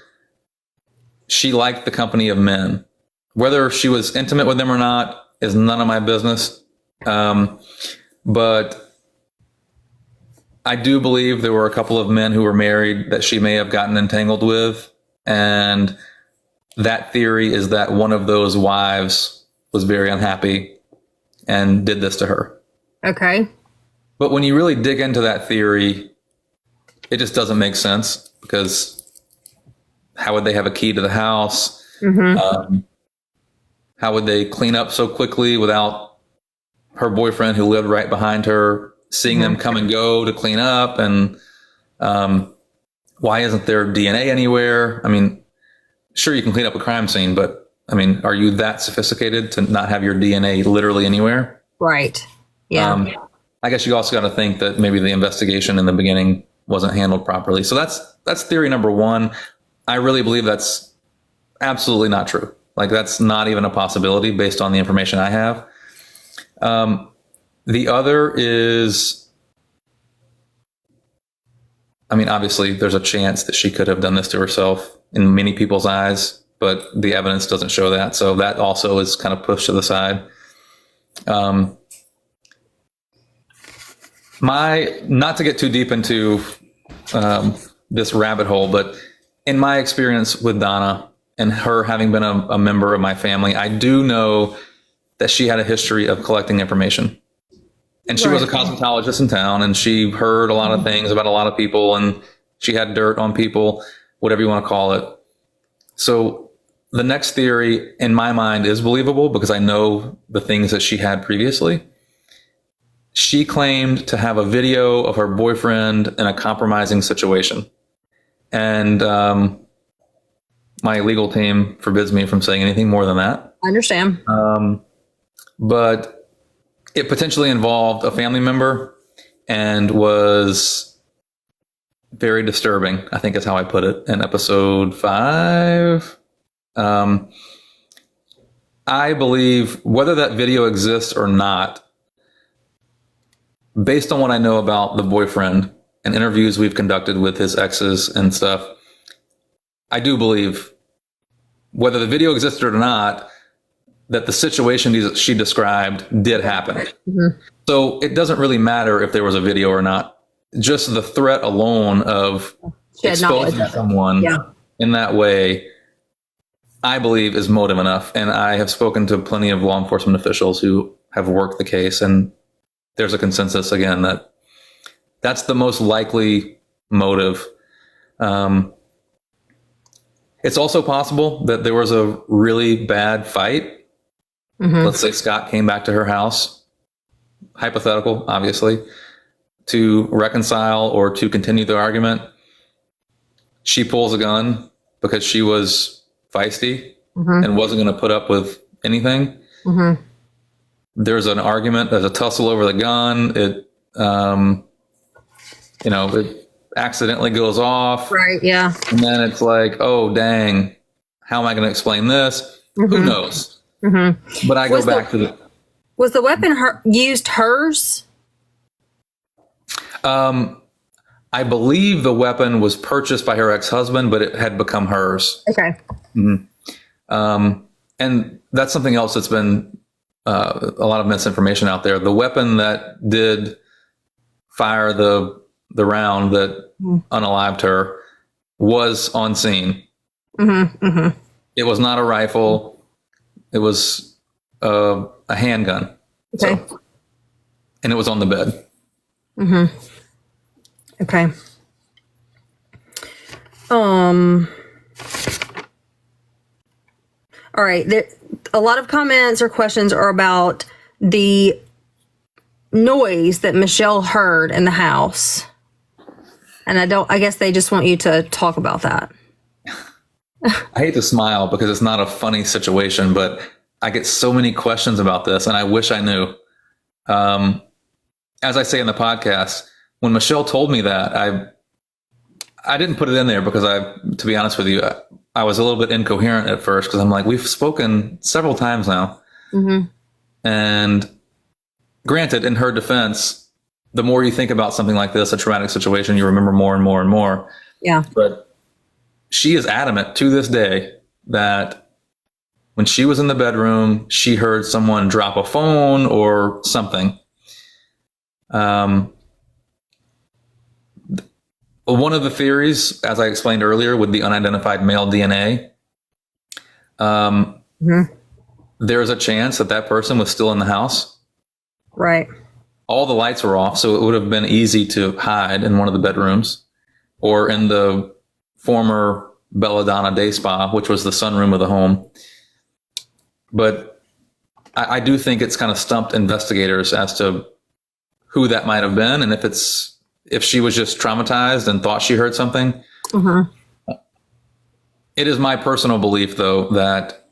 she liked the company of men. Whether she was intimate with them or not is none of my business. But I do believe there were a couple of men who were married that she may have gotten entangled with. And that theory is that one of those wives was very unhappy and did this to her. Okay. But when you really dig into that theory, it just doesn't make sense, because how would they have a key to the house? How would they clean up so quickly without her boyfriend, who lived right behind her, seeing them come and go to clean up? And why isn't there DNA anywhere? I mean, sure, you can clean up a crime scene, but I mean, are you that sophisticated to not have your DNA literally anywhere? Right. Yeah. I guess you also got to think that maybe the investigation in the beginning wasn't handled properly. So that's theory number 1. I really believe that's absolutely not true. Like, that's not even a possibility based on the information I have. The other is, I mean, obviously there's a chance that she could have done this to herself in many people's eyes, but the evidence doesn't show that. So that also is kind of pushed to the side. Not to get too deep into this rabbit hole, but in my experience with Donna and her having been a member of my family, I do know that she had a history of collecting information. And she was a cosmetologist in town, and she heard a lot of things about a lot of people, and she had dirt on people, whatever you want to call it. So the next theory in my mind is believable, because I know the things that she had previously. She claimed to have a video of her boyfriend in a compromising situation. And my legal team forbids me from saying anything more than that. I understand. But it potentially involved a family member and was very disturbing, I think is how I put it, in episode 5. I believe, whether that video exists or not, based on what I know about the boyfriend and interviews we've conducted with his exes and stuff, I do believe, whether the video existed or not, that the situation she described did happen. So it doesn't really matter if there was a video or not. Just the threat alone of exposing someone in that way, I believe, is motive enough. And I have spoken to plenty of law enforcement officials who have worked the case, and there's a consensus again that that's the most likely motive. It's also possible that there was a really bad fight. Let's say Scott came back to her house, hypothetical, obviously, to reconcile or to continue the argument. She pulls a gun because she was feisty and wasn't going to put up with anything. There's an argument, there's a tussle over the gun. It, it accidentally goes off. Right. Yeah. And then it's like, oh, dang, how am I going to explain this? Who knows? But I go back to the... Was the weapon used hers? I believe the weapon was purchased by her ex-husband, but it had become hers. Okay. And that's something else that's been a lot of misinformation out there. The weapon that did fire the round that unalived her was on scene. It was not a rifle. It was a handgun. Okay. So, and it was on the bed. Okay. All right. A lot of comments or questions are about the noise that Michelle heard in the house. And I guess they just want you to talk about that. I hate to smile because it's not a funny situation, but I get so many questions about this, and I wish I knew. As I say in the podcast, when Michelle told me that, I didn't put it in there because to be honest with you, I was a little bit incoherent at first because I'm like, we've spoken several times now. Mm-hmm. And granted, in her defense, the more you think about something like this, a traumatic situation, you remember more and more and more. Yeah. But she is adamant to this day that when she was in the bedroom, she heard someone drop a phone or something. One of the theories, as I explained earlier, with the unidentified male DNA, there's a chance that person was still in the house. Right. All the lights were off, so it would have been easy to hide in one of the bedrooms or in the former Belladonna Day Spa, which was the sunroom of the home. But I do think it's kind of stumped investigators as to who that might have been, and if she was just traumatized and thought she heard something. Mm-hmm. It is my personal belief, though, that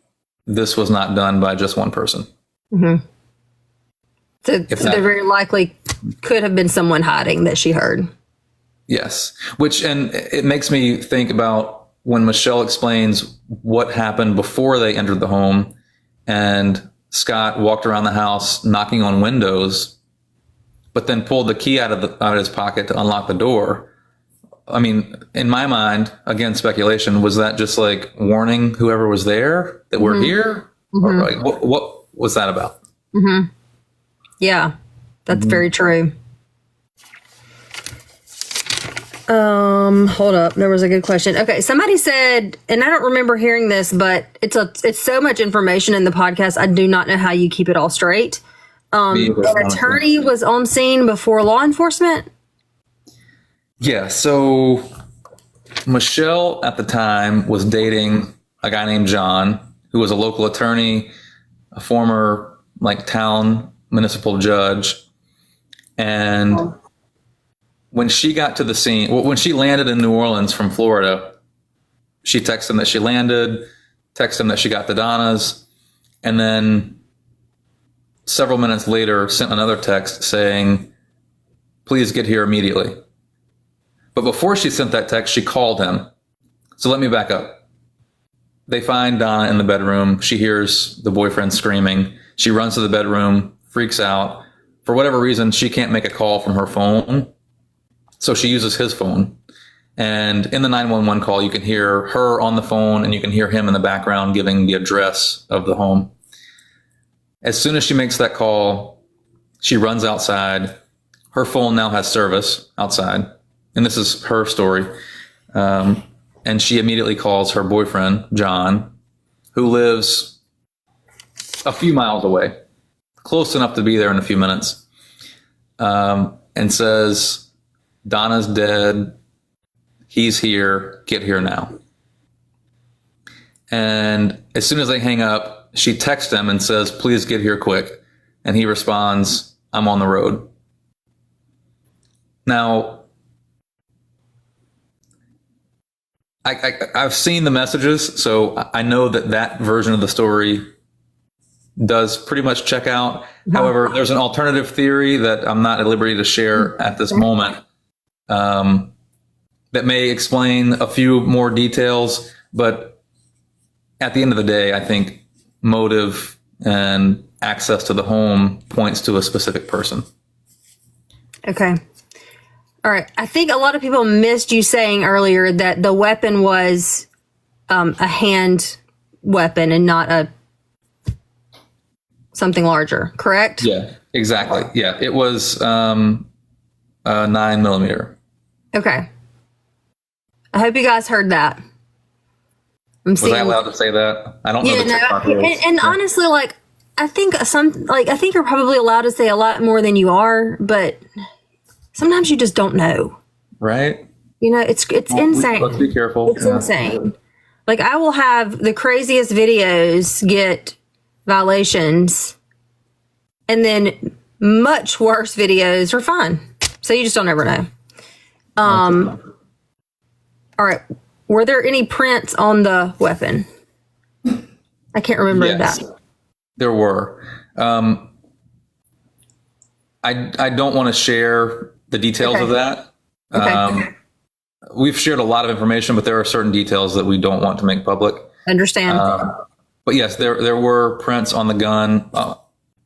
this was not done by just one person. Mm-hmm. So there very likely could have been someone hiding that she heard. Yes. And it makes me think about when Michelle explains what happened before they entered the home and Scott walked around the house knocking on windows, but then pulled the key out of his pocket to unlock the door. I mean, in my mind, again, speculation, was that just like warning whoever was there that we're here? Mm-hmm. Or like, what was that about? Mm-hmm. Yeah, that's very true. Hold up. There was a good question. Okay. Somebody said, and I don't remember hearing this, but it's so much information in the podcast. I do not know how you keep it all straight. An attorney was on scene before law enforcement. Yeah. So Michelle at the time was dating a guy named John, who was a local attorney, a former town municipal judge. And when she got to the scene, when she landed in New Orleans from Florida, she texted him that she landed, texted him that she got to Donna's, and then several minutes later sent another text saying, please get here immediately. But before she sent that text, she called him. So let me back up. They find Donna in the bedroom. She hears the boyfriend screaming. She runs to the bedroom, freaks out. For whatever reason, she can't make a call from her phone. So she uses his phone. And in the 911 call, you can hear her on the phone and you can hear him in the background giving the address of the home. As soon as she makes that call, she runs outside. Her phone now has service outside. And this is her story. And she immediately calls her boyfriend, John, who lives a few miles away, close enough to be there in a few minutes, and says, Donna's dead. He's here. Get here now. And as soon as they hang up, she texts him and says, please get here quick. And he responds, I'm on the road. Now, I've seen the messages, so I know that version of the story does pretty much check out. However, there's an alternative theory that I'm not at liberty to share at this moment that may explain a few more details. But at the end of the day, I think motive and access to the home points to a specific person. Okay. All right. I think a lot of people missed you saying earlier that the weapon was a hand weapon and not something larger, correct? Yeah, exactly. Yeah, it was a 9mm. Okay. I hope you guys heard that. Was I allowed to say that? I don't know the TikTok rules. And honestly, I think you're probably allowed to say a lot more than you are, but sometimes you just don't know. Right? It's insane. Let's be careful. It's insane. I will have the craziest videos get violations, and then much worse videos are fine. So you just don't ever know. All right. were there any prints on the weapon? I can't remember Yes, that. there were. I don't want to share the details Okay. of that. Okay. We've shared a lot of information, but there are certain details that we don't want to make public. Understand. But yes, there were prints on the gun.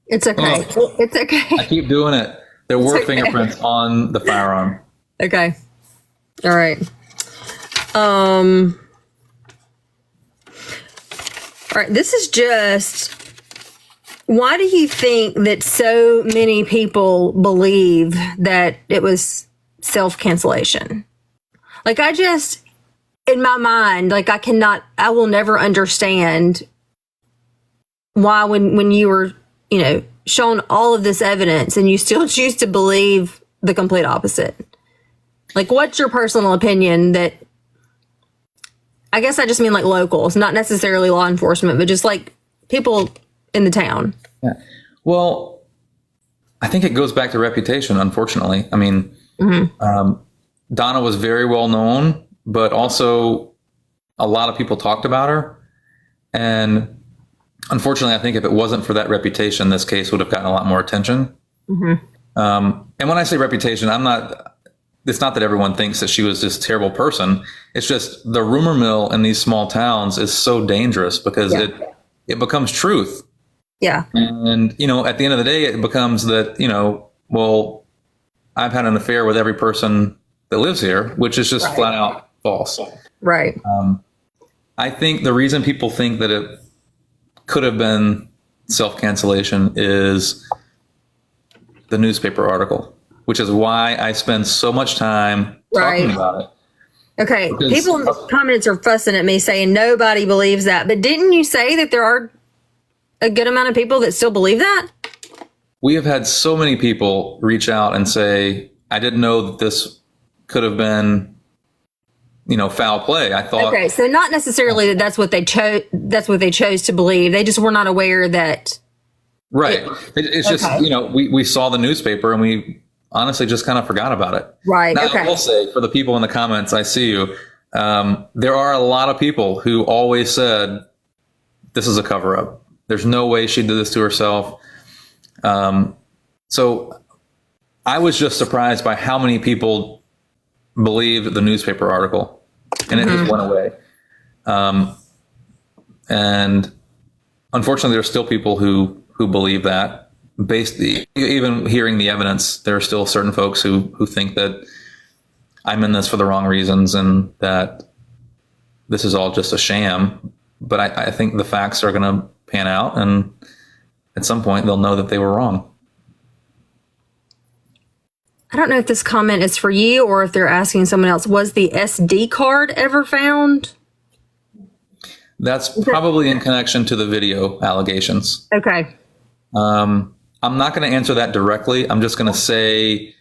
It's okay. It's I okay. keep doing it. There were okay. fingerprints on the firearm. Okay. All right. All right. This is just, why do you think that so many people believe that it was self-cancellation? Like, I just, in my mind, like, I will never understand why when you were, shown all of this evidence and you still choose to believe the complete opposite. Like, what's your personal opinion that, I guess I just mean like locals, not necessarily law enforcement, but just like people in the town. Yeah. Well, I think it goes back to reputation, unfortunately. I mean, Donna was very well known, but also a lot of people talked about her. And unfortunately, I think if it wasn't for that reputation, this case would have gotten a lot more attention. And when I say reputation, it's not that everyone thinks that she was this terrible person. It's just the rumor mill in these small towns is so dangerous because it becomes truth. Yeah. And, at the end of the day, it becomes that, well, I've had an affair with every person that lives here, which is just flat out false. Right. I think the reason people think that it could have been self-cancellation is the newspaper article, which is why I spend so much time talking about it. Okay. People in the comments are fussing at me saying nobody believes that. But didn't you say that there are a good amount of people that still believe that? We have had so many people reach out and say, I didn't know that this could have been, foul play. I thought. Okay. So not necessarily that that's what they chose to believe. They just were not aware that. Right. It's just, we saw the newspaper and we honestly just kind of forgot about it. Right. Now, Okay. I will say, for the people in the comments, I see you. There are a lot of people who always said, this is a cover up. There's no way she did this to herself. So I was just surprised by how many people believed the newspaper article, and it just went away. And unfortunately, there's still people who believe that. Even hearing the evidence, there are still certain folks who think that I'm in this for the wrong reasons and that this is all just a sham. But I think the facts are going to pan out, and at some point they'll know that they were wrong. I don't know if this comment is for you or if they're asking someone else. Was the SD card ever found? That's probably in connection to the video allegations. Okay. I'm not going to answer that directly. I'm just going to say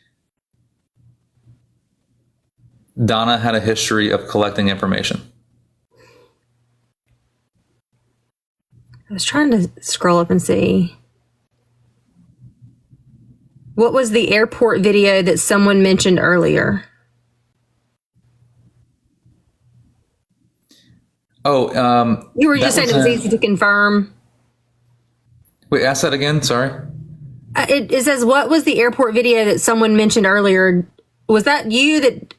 Donna had a history of collecting information. I was trying to scroll up and see. What was the airport video that someone mentioned earlier? You were just saying it was easy to confirm. Wait, ask that again. Sorry. It says, what was the airport video that someone mentioned earlier? Was that you that,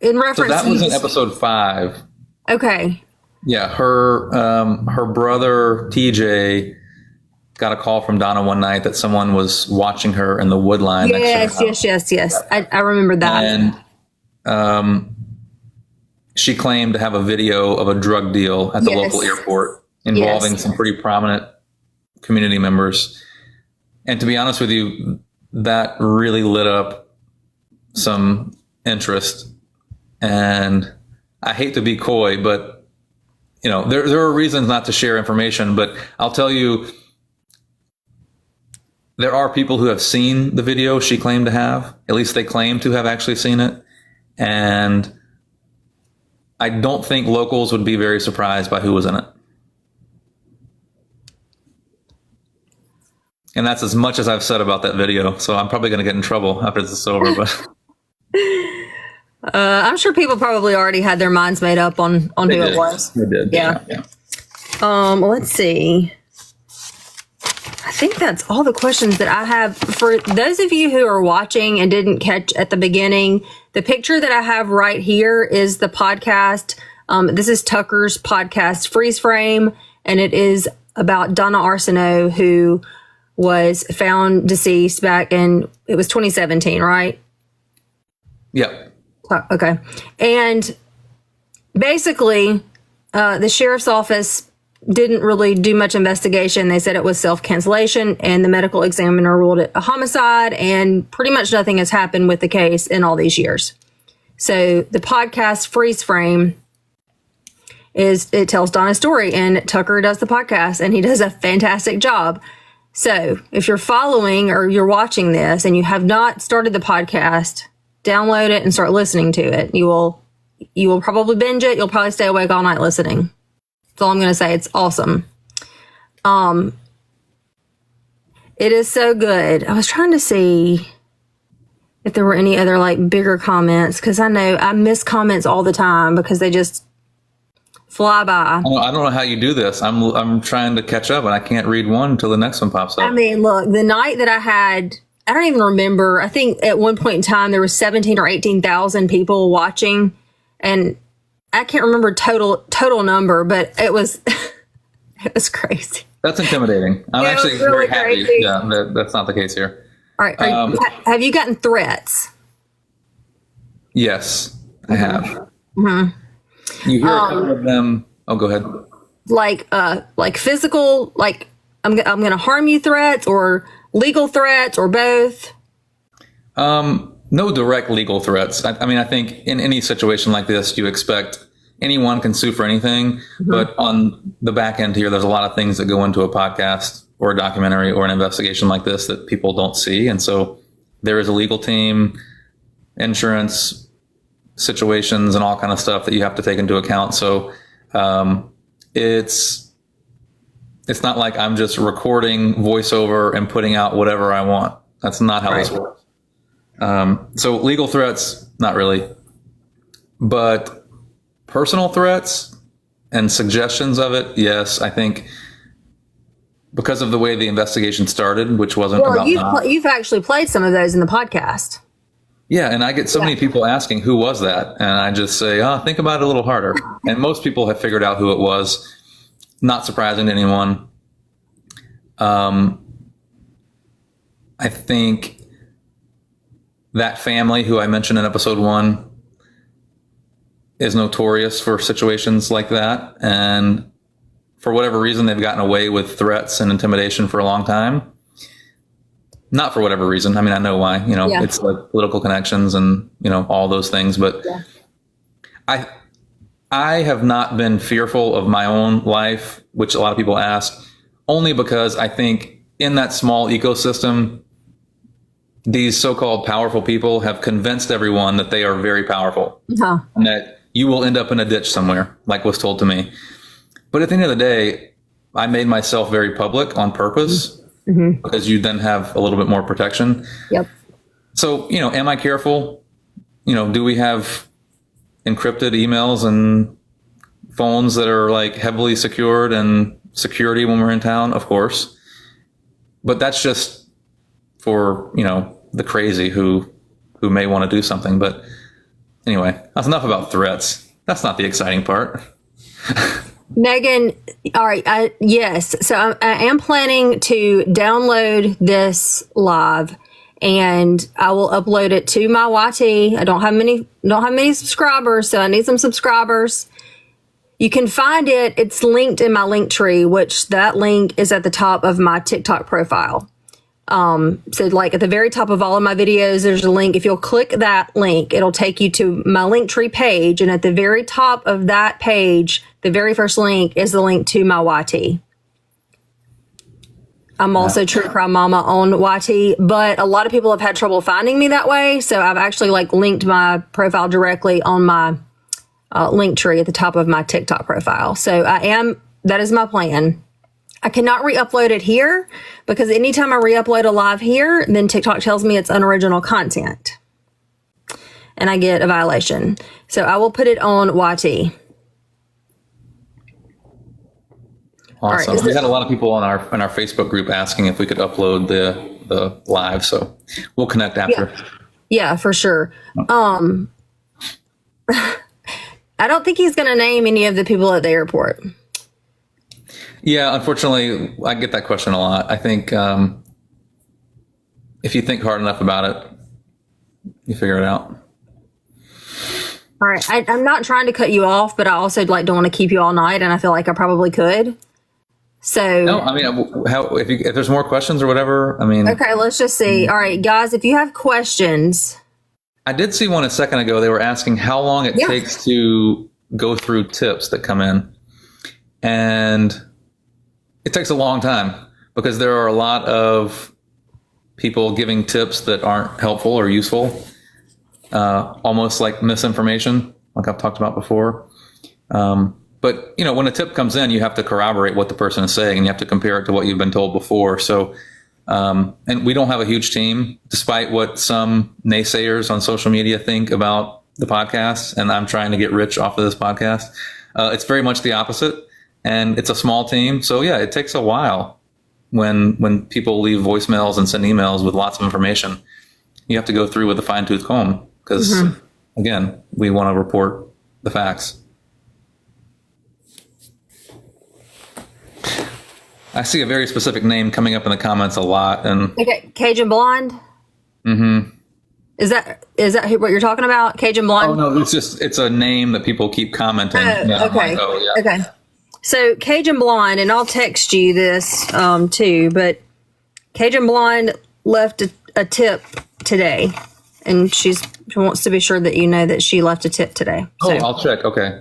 in reference So that to... was in episode 5. Okay. Yeah, her brother TJ got a call from Donna one night that someone was watching her in the wood line. Yes. I remember that. And she claimed to have a video of a drug deal at the local airport involving some pretty prominent community members. And to be honest with you, that really lit up some interest. And I hate to be coy, but there are reasons not to share information, but I'll tell you, there are people who have seen the video she claimed to have. At least they claim to have actually seen it. And I don't think locals would be very surprised by who was in it. And that's as much as I've said about that video. So I'm probably going to get in trouble after this is over. But I'm sure people probably already had their minds made up on who it was. They did. Yeah. Let's see. I think that's all the questions that I have. For those of you who are watching and didn't catch at the beginning, the picture that I have right here is the podcast. This is Tucker's podcast, Freeze Frame, and it is about Donna Arceneaux, who was found deceased back in, it was 2017, right? Yep. Okay. And basically, the sheriff's office didn't really do much investigation. They said it was self-cancellation, and the medical examiner ruled it a homicide, and pretty much nothing has happened with the case in all these years. So the podcast Freeze Frame it tells Donna's story, and Tucker does the podcast, and he does a fantastic job. So if you're following or you're watching this and you have not started the podcast, download it and start listening to it. You will probably binge it. You'll probably stay awake all night listening. That's all I'm going to say. It's awesome. It is so good. I was trying to see if there were any other like bigger comments, because I know I miss comments all the time because they just fly by. I don't know how you do this. I'm trying to catch up and I can't read one until the next one pops up. I mean, look, the night that I don't even remember. I think at one point in time there was 17 or 18,000 people watching, and I can't remember total number, but it was it was crazy. That's intimidating. I'm actually really very happy. crazy. Yeah, that's not the case here. All right, have you gotten threats? Yes, I have. Mm-hmm. You hear a couple of them. Oh, go ahead. Like physical, like I'm going to harm you threats, or legal threats, or both? No direct legal threats. I mean, I think in any situation like this, you expect anyone can sue for anything. Mm-hmm. But on the back end here, there's a lot of things that go into a podcast or a documentary or an investigation like this that people don't see. And so there is a legal team, insurance situations, and all kind of stuff that you have to take into account. So it's not like I'm just recording voiceover and putting out whatever I want. That's not how this works. So legal threats, not really, but personal threats and suggestions of it. Yes, I think because of the way the investigation started, which wasn't about you've actually played some of those in the podcast. Yeah. And I get so many people asking, who was that? And I just say, think about it a little harder. And most people have figured out who it was. Not surprising to anyone. I think that family who I mentioned in episode 1 is notorious for situations like that. And for whatever reason, they've gotten away with threats and intimidation for a long time. Not for whatever reason. I mean, I know why, it's like political connections and, all those things. But I have not been fearful of my own life, which a lot of people ask, only because I think in that small ecosystem, these so-called powerful people have convinced everyone that they are very powerful, and that you will end up in a ditch somewhere, like was told to me. But at the end of the day, I made myself very public on purpose, because you then have a little bit more protection. Yep. So, am I careful? Do we have encrypted emails and phones that are like heavily secured and security when we're in town? Of course. But that's just for, the crazy who may want to do something. But anyway, that's enough about threats. That's not the exciting part. Megan, all right. Yes. So I am planning to download this live, and I will upload it to my YT. I don't have many subscribers, so I need some subscribers. You can find it. It's linked in my link tree, which that link is at the top of my TikTok profile. So like at the very top of all of my videos, there's a link. If you'll click that link, it'll take you to my link tree page. And at the very top of that page, the very first link is the link to my YT. I'm also True Crime Mama on YT, but a lot of people have had trouble finding me that way. So I've actually linked my profile directly on my link tree at the top of my TikTok profile. So that is my plan. I cannot re-upload it here, because anytime I re-upload a live here, then TikTok tells me it's unoriginal content. and I get a violation. So I will put it on YT. Awesome. Right, we had a lot of people on our Facebook group asking if we could upload the live, so we'll connect after. Yeah, for sure. I don't think he's going to name any of the people at the airport. Yeah, unfortunately, I get that question a lot. I think if you think hard enough about it, you figure it out. All right. I'm not trying to cut you off, but I also don't want to keep you all night, and I feel like I probably could. So no, I mean, if there's more questions or whatever, I mean. Okay, let's just see. All right, guys, if you have questions. I did see one a second ago. They were asking how long it takes to go through tips that come in. And it takes a long time because there are a lot of people giving tips that aren't helpful or useful, almost like misinformation, like I've talked about before. But, when a tip comes in, you have to corroborate what the person is saying and you have to compare it to what you've been told before. So, and we don't have a huge team, despite what some naysayers on social media think about the podcast. And I'm trying to get rich off of this podcast. It's very much the opposite. And it's a small team. So, yeah, it takes a while when people leave voicemails and send emails with lots of information. You have to go through with a fine-tooth comb because, again, we want to report the facts. I see a very specific name coming up in the comments a lot. And okay, Cajun Blonde. Mm-hmm. Is that what you're talking about? Cajun Blonde? Oh no, it's a name that people keep commenting. Okay. Okay. So Cajun Blonde, and I'll text you this too, but Cajun Blonde left a tip today, and she wants to be sure that you know that she left a tip today. So. Oh, I'll check. Okay.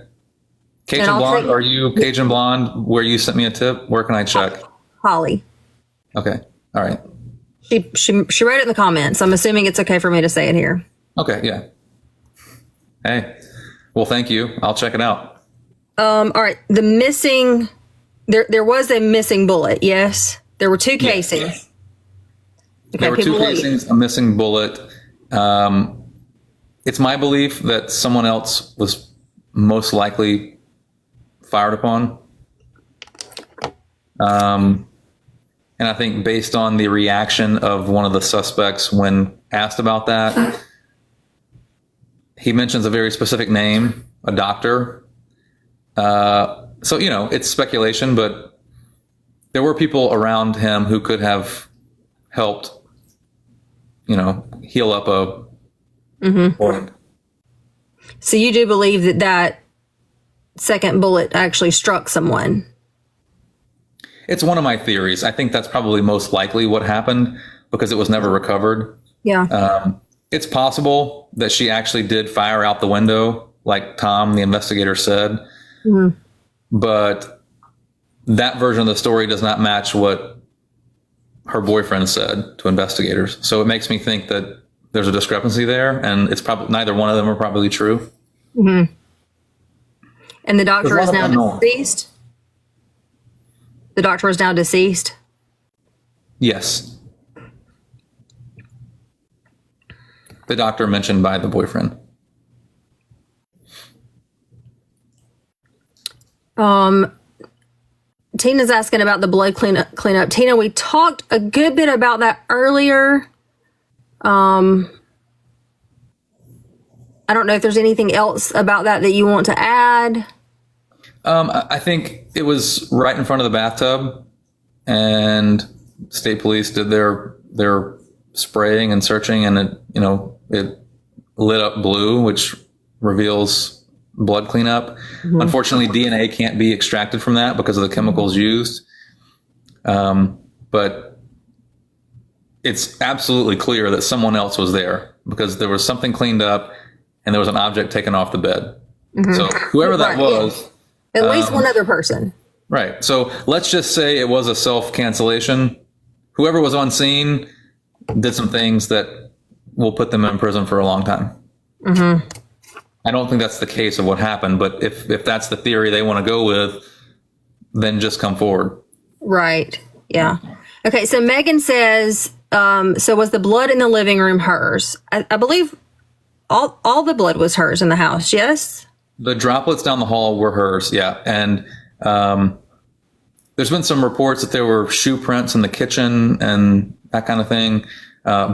Cajun Blonde, are you Cajun Blonde where you sent me a tip? Where can I check? Holly. Okay. All right. She wrote it in the comments. I'm assuming it's okay for me to say it here. Okay. Yeah. Hey. Well, thank you. I'll check it out. All right. The missing, there was a missing bullet. Yes. There were two casings. Yes. Okay, there were two casings, a missing bullet. It's my belief that someone else was most likely fired upon. And I think based on the reaction of one of the suspects when asked about that, he mentions a very specific name, a doctor. So, it's speculation, but there were people around him who could have helped, heal up a point. So you do believe that second bullet actually struck someone? It's one of my theories. I think that's probably most likely what happened because it was never recovered. Yeah. It's possible that she actually did fire out the window, like Tom, the investigator, said. Mm-hmm. But that version of the story does not match what her boyfriend said to investigators. So it makes me think that there's a discrepancy there, and it's probably neither one of them are probably true. Mm-hmm. And the doctor is now deceased? The doctor is now deceased? Yes. The doctor mentioned by the boyfriend. Tina's asking about the blood cleanup. Tina, we talked a good bit about that earlier. I don't know if there's anything else about that you want to add. I think it was right in front of the bathtub, and state police did their spraying and searching, and it lit up blue, which reveals blood cleanup. Mm-hmm. Unfortunately, DNA can't be extracted from that because of the chemicals used. But it's absolutely clear that someone else was there because there was something cleaned up and there was an object taken off the bed. Mm-hmm. So whoever that was. At least one other person. Right. So let's just say it was a self-cancellation. Whoever was on scene did some things that will put them in prison for a long time. Mm-hmm. I don't think that's the case of what happened, but if that's the theory they want to go with, then just come forward. Right. Yeah. Okay. So Megan says, so was the blood in the living room hers? I believe all the blood was hers in the house, yes? The droplets down the hall were hers, yeah. And there's been some reports that there were shoe prints in the kitchen and that kind of thing.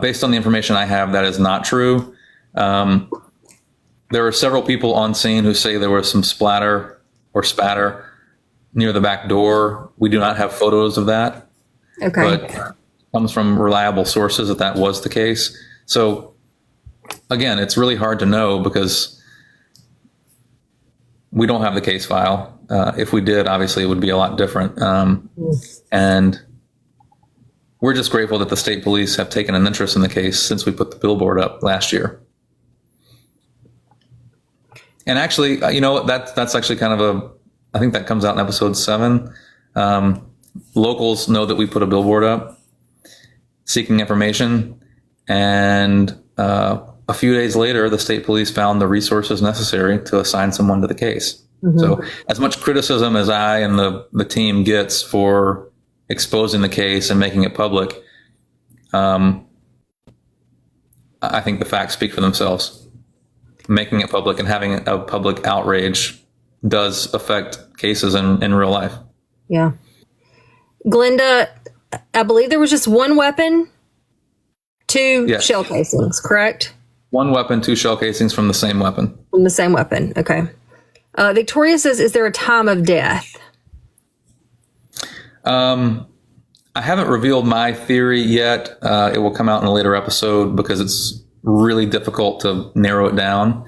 Based on the information I have, that is not true. There are several people on scene who say there was some splatter or spatter near the back door. We do not have photos of that. Okay. But it comes from reliable sources that was the case. So again, it's really hard to know because we don't have the case file. If we did, obviously it would be a lot different. And we're just grateful that the state police have taken an interest in the case since we put the billboard up last year. And actually, that's actually kind of I think that comes out in episode 7. Locals know that we put a billboard up seeking information. And a few days later, the state police found the resources necessary to assign someone to the case. Mm-hmm. So as much criticism as I and the team gets for exposing the case and making it public, I think the facts speak for themselves. Making it public and having a public outrage does affect cases in real life. Yeah. Glenda, I believe there was just one weapon, 2 shell casings, correct? 1 weapon, 2 shell casings from the same weapon. From the same weapon, okay. Victoria says, is there a time of death? I haven't revealed my theory yet. It will come out in a later episode because it's really difficult to narrow it down.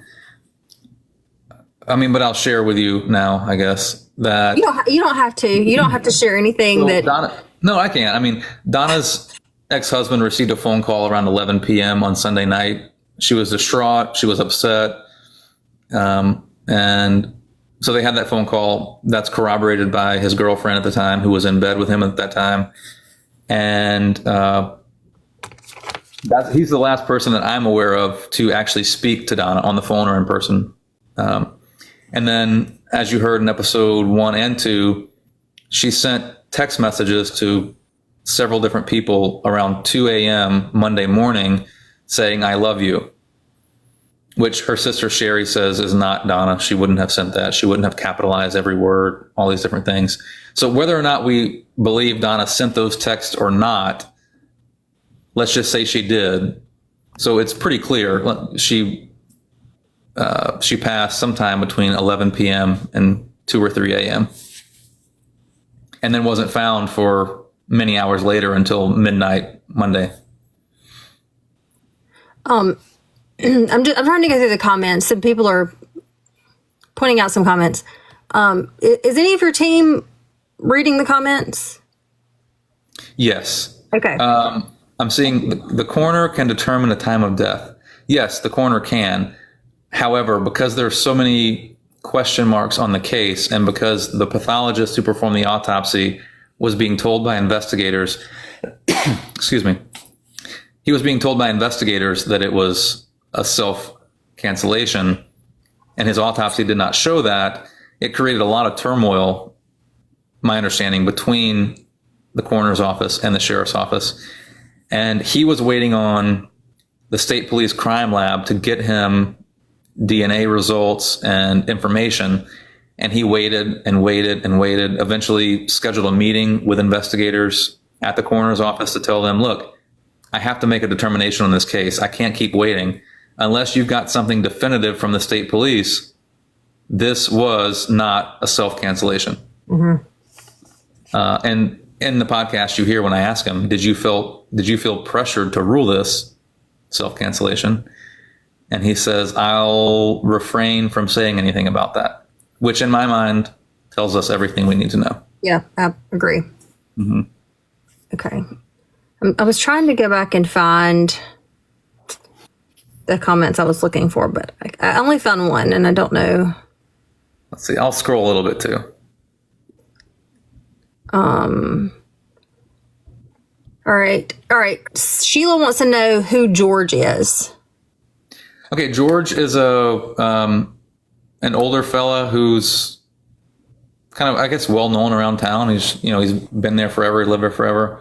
I mean, but I'll share with you now, I guess, that... You don't have to. You don't have to share anything that... No, I can't. I mean, Donna's ex-husband received a phone call around 11 p.m. on Sunday night. She was distraught. She was upset. And so they had that phone call. That's corroborated by his girlfriend at the time, who was in bed with him at that time. And he's the last person that I'm aware of to actually speak to Donna on the phone or in person. And then, as you heard in episode 1 and 2, she sent text messages to several different people around 2 a.m. Monday morning saying, "I love you," which her sister Sherry says is not Donna. She wouldn't have sent that. She wouldn't have capitalized every word, all these different things. So whether or not we believe Donna sent those texts or not, let's just say she did. So it's pretty clear. She passed sometime between 11 p.m. and 2 or 3 a.m. and then wasn't found for many hours later until midnight Monday. I'm trying to go through the comments. Some people are pointing out some comments. Is any of your team reading the comments? Yes. Okay. I'm seeing the coroner can determine the time of death. Yes, the coroner can. However, because there are so many question marks on the case, and because the pathologist who performed the autopsy was being told by investigators, excuse me, he was being told by investigators that it was a self-cancellation, and his autopsy did not show that, it created a lot of turmoil, my understanding, between the coroner's office and the sheriff's office. And he was waiting on the state police crime lab to get him DNA results and information. And he waited and waited and waited, eventually scheduled a meeting with investigators at the coroner's office to tell them, look, I have to make a determination on this case. I can't keep waiting. Unless you've got something definitive from the state police, this was not a self-cancellation. Mm-hmm. And in the podcast you hear when I ask him, did you feel pressured to rule this self-cancellation? And he says, I'll refrain from saying anything about that, which in my mind tells us everything we need to know. Yeah, I agree. Mm-hmm. Okay. I was trying to go back and find the comments I was looking for, but I only found one, and I don't know. Let's see. I'll scroll a little bit too. All right. Sheila wants to know who George is. Okay, George is an older fella who's kind of, I guess, well known around town. He's been there forever. He lived there forever.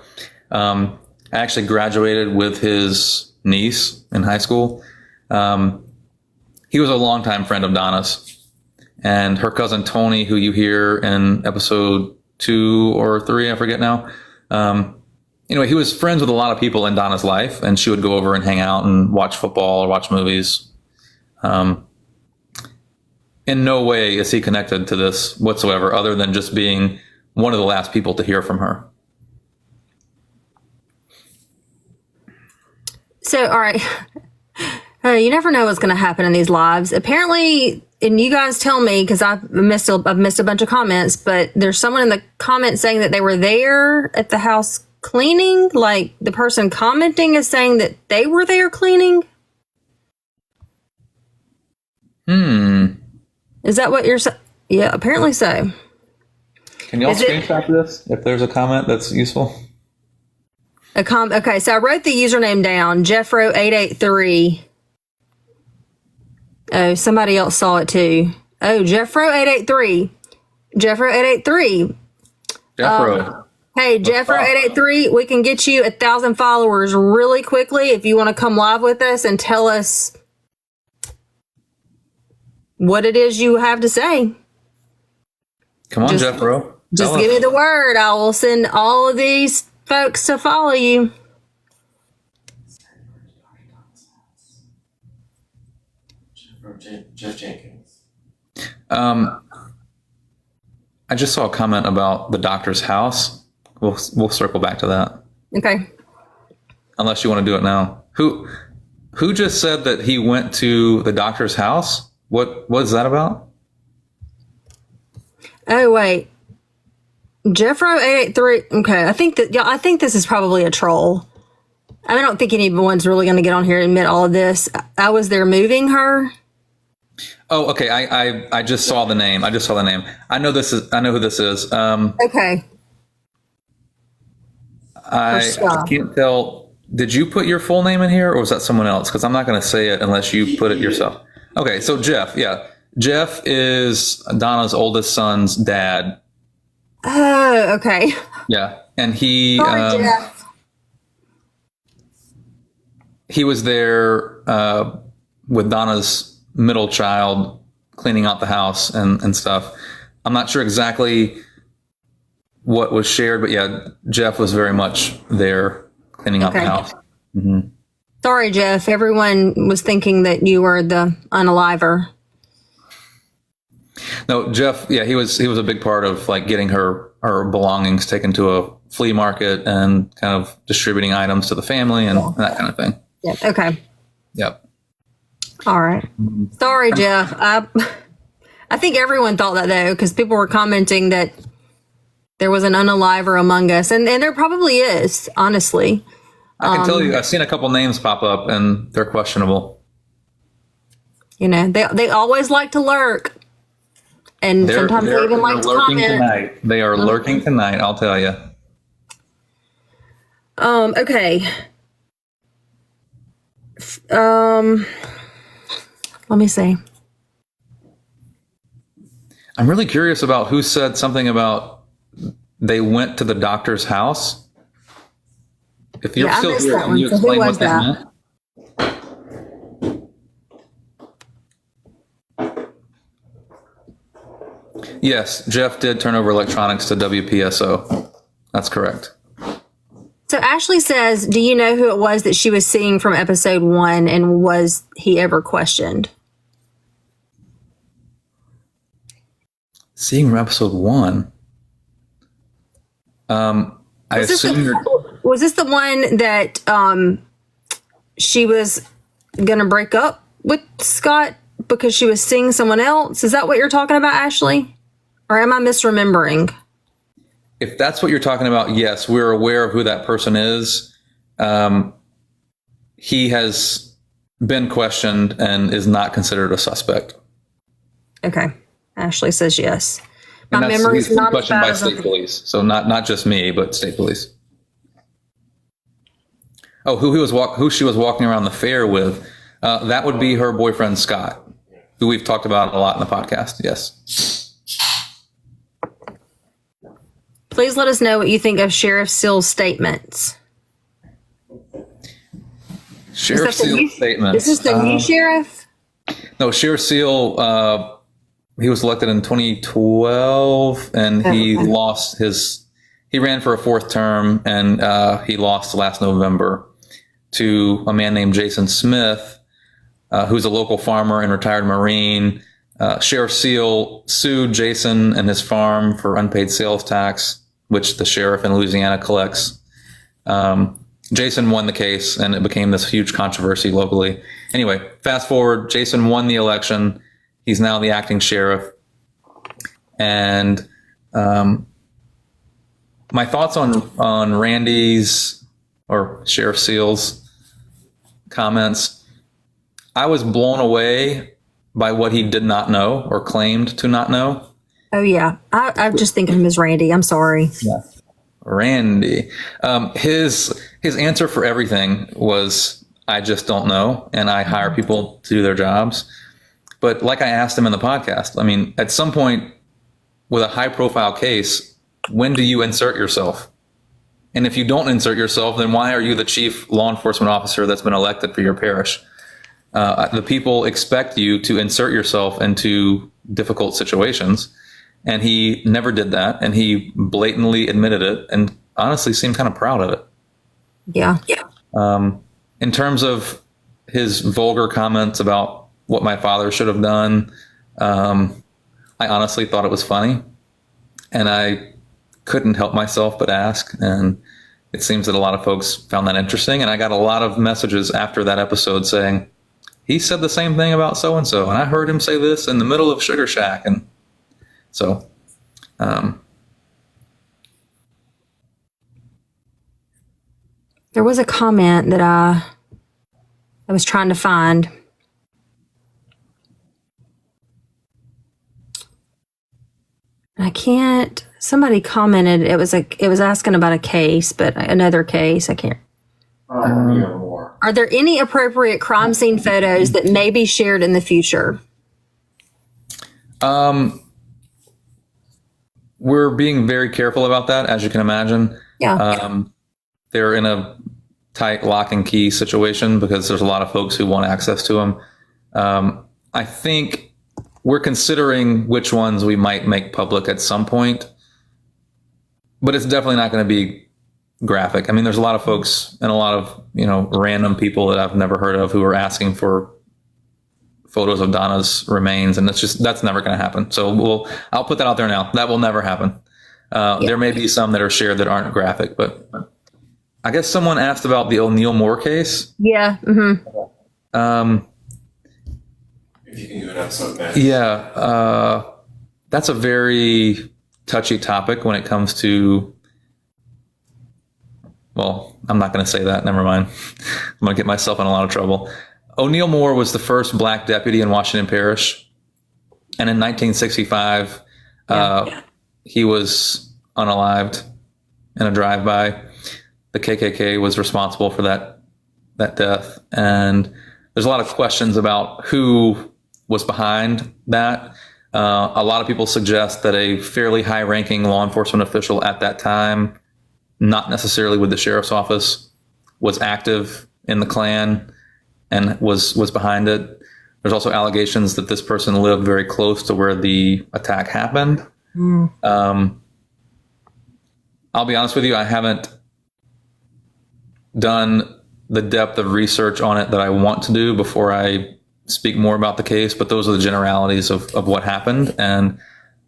I actually graduated with his niece in high school. he was a longtime friend of Donna's, and her cousin Tony, who you hear in episode 2 or 3, I forget now. Anyway, he was friends with a lot of people in Donna's life, and she would go over and hang out and watch football or watch movies. In no way is he connected to this whatsoever, other than just being one of the last people to hear from her. So, all right. You never know what's going to happen in these lives. Apparently, and you guys tell me, because I've missed a bunch of comments, but there's someone in the comments saying that they were there at the house cleaning. Like, the person commenting is saying that they were there cleaning. Is that what you're saying? Yeah, apparently so. Can y'all screenshot this if there's a comment that's useful? Okay, so I wrote the username down, Jeffro883. Oh, somebody else saw it too. Oh, Jeffro883. Jeffro883. Jeffro. Hey, Jeffro883, we can get you 1,000 followers really quickly if you want to come live with us and tell us what it is you have to say. Come on, Jeffro. Just give me the word. I will send all of these folks to follow you. Jeff Jenkins. I just saw a comment about the doctor's house. We'll circle back to that. Okay. Unless you want to do it now. Who just said that he went to the doctor's house? What was that about? Oh, wait. Jeffro883. Okay, I think this is probably a troll. I don't think anyone's really going to get on here and admit all of this. I was there moving her. Oh, okay. I just saw the name. I know who this is. Okay. I can't tell. Did you put your full name in here, or was that someone else? Because I'm not going to say it unless you put it yourself. Okay, so Jeff. Yeah, Jeff is Donna's oldest son's dad. Oh, okay. Yeah, and he Jeff. he was there with Donna's middle child, cleaning out the house and stuff. I'm not sure exactly what was shared, but yeah, Jeff was very much there cleaning out the house. Mm-hmm. Sorry, Jeff. Everyone was thinking that you were the unaliver. No, Jeff. Yeah, he was a big part of like getting her belongings taken to a flea market and kind of distributing items to the family and that kind of thing. Yeah. Okay. Yep. All right. Sorry, Jeff. I think everyone thought that though, because people were commenting that there was an unaliver among us, and there probably is. Honestly, I can tell you, I've seen a couple names pop up, and they're questionable. You know, they always like to lurk, and sometimes they even like to comment. Tonight. They are lurking tonight. I'll tell you. Okay. Let me see. I'm really curious about who said something about they went to the doctor's house. If you're still here, can you explain what that meant? Yes, Jeff did turn over electronics to WPSO. That's correct. So Ashley says, do you know who it was that she was seeing from episode 1, and was he ever questioned? Seeing from episode 1? I assume was this the one that she was going to break up with Scott because she was seeing someone else? Is that what you're talking about, Ashley? Or am I misremembering? If that's what you're talking about, yes, we're aware of who that person is. He has been questioned and is not considered a suspect. Okay. Ashley says yes. My memory is not questioned by state police. So not just me, but state police. Oh, who she was walking around the fair with? That would be her boyfriend, Scott, who we've talked about a lot in the podcast. Yes. Please let us know what you think of Sheriff Seal's statements. Sheriff Seal's statements. Is this the new sheriff? No, Sheriff Seal, he was elected in 2012, and he ran for a fourth term, and he lost last November to a man named Jason Smith, who's a local farmer and retired Marine. Sheriff Seal sued Jason and his farm for unpaid sales tax, which the sheriff in Louisiana collects. Jason won the case, and it became this huge controversy locally. Anyway, fast forward, Jason won the election. He's now the acting sheriff. And my thoughts on Randy's or Sheriff Seal's comments, I was blown away by what he did not know or claimed to not know. Oh, yeah. I'm just thinking of him as Randy. I'm sorry. Yeah. Randy. His answer for everything was, I just don't know, and I hire people to do their jobs. But like I asked him in the podcast, I mean, at some point with a high-profile case, when do you insert yourself? And if you don't insert yourself, then why are you the chief law enforcement officer that's been elected for your parish? The people expect you to insert yourself into difficult situations. And he never did that. And he blatantly admitted it and honestly seemed kind of proud of it. Yeah. In terms of his vulgar comments about what my father should have done, I honestly thought it was funny. And I couldn't help myself but ask. And it seems that a lot of folks found that interesting. And I got a lot of messages after that episode saying, he said the same thing about so-and-so. And I heard him say this in the middle of Sugar Shack. And so, there was a comment that I was trying to find. I can't. Somebody commented it was asking about a case, but another case. I can't. Are there any appropriate crime scene photos that may be shared in the future? We're being very careful about that, as you can imagine. Yeah. They're in a tight lock and key situation because there's a lot of folks who want access to them. I think we're considering which ones we might make public at some point, but it's definitely not going to be graphic. I mean, there's a lot of folks and a lot of, random people that I've never heard of who are asking for photos of Donna's remains, and that's never going to happen. So I'll put that out there now. That will never happen. There may be some that are shared that aren't graphic, but I guess someone asked about the O'Neill Moore case. Yeah. Mm-hmm. If you can do an episode next. Yeah. That's a very touchy topic when it comes to, well, I'm not going to say that. Never mind. I'm going to get myself in a lot of trouble. O'Neill Moore was the first black deputy in Washington Parish. And in 1965, he was unalived in a drive-by. The KKK was responsible for that death. And there's a lot of questions about who was behind that. A lot of people suggest that a fairly high-ranking law enforcement official at that time, not necessarily with the sheriff's office, was active in the Klan and was behind it. There's also allegations that this person lived very close to where the attack happened. I'll be honest with you, I haven't done the depth of research on it that I want to do before I speak more about the case, but those are the generalities of what happened. And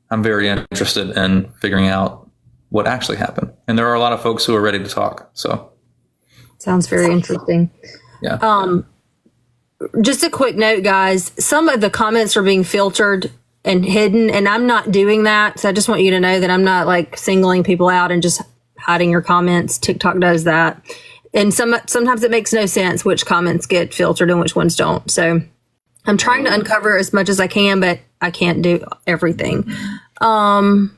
I'm very interested in figuring out what actually happened. And there are a lot of folks who are ready to talk. So sounds very interesting. Yeah. Just a quick note, guys. Some of the comments are being filtered and hidden, and I'm not doing that. So I just want you to know that I'm not like singling people out and just hiding your comments. TikTok does that. And sometimes it makes no sense which comments get filtered and which ones don't. So I'm trying to uncover as much as I can, but I can't do everything. Okay.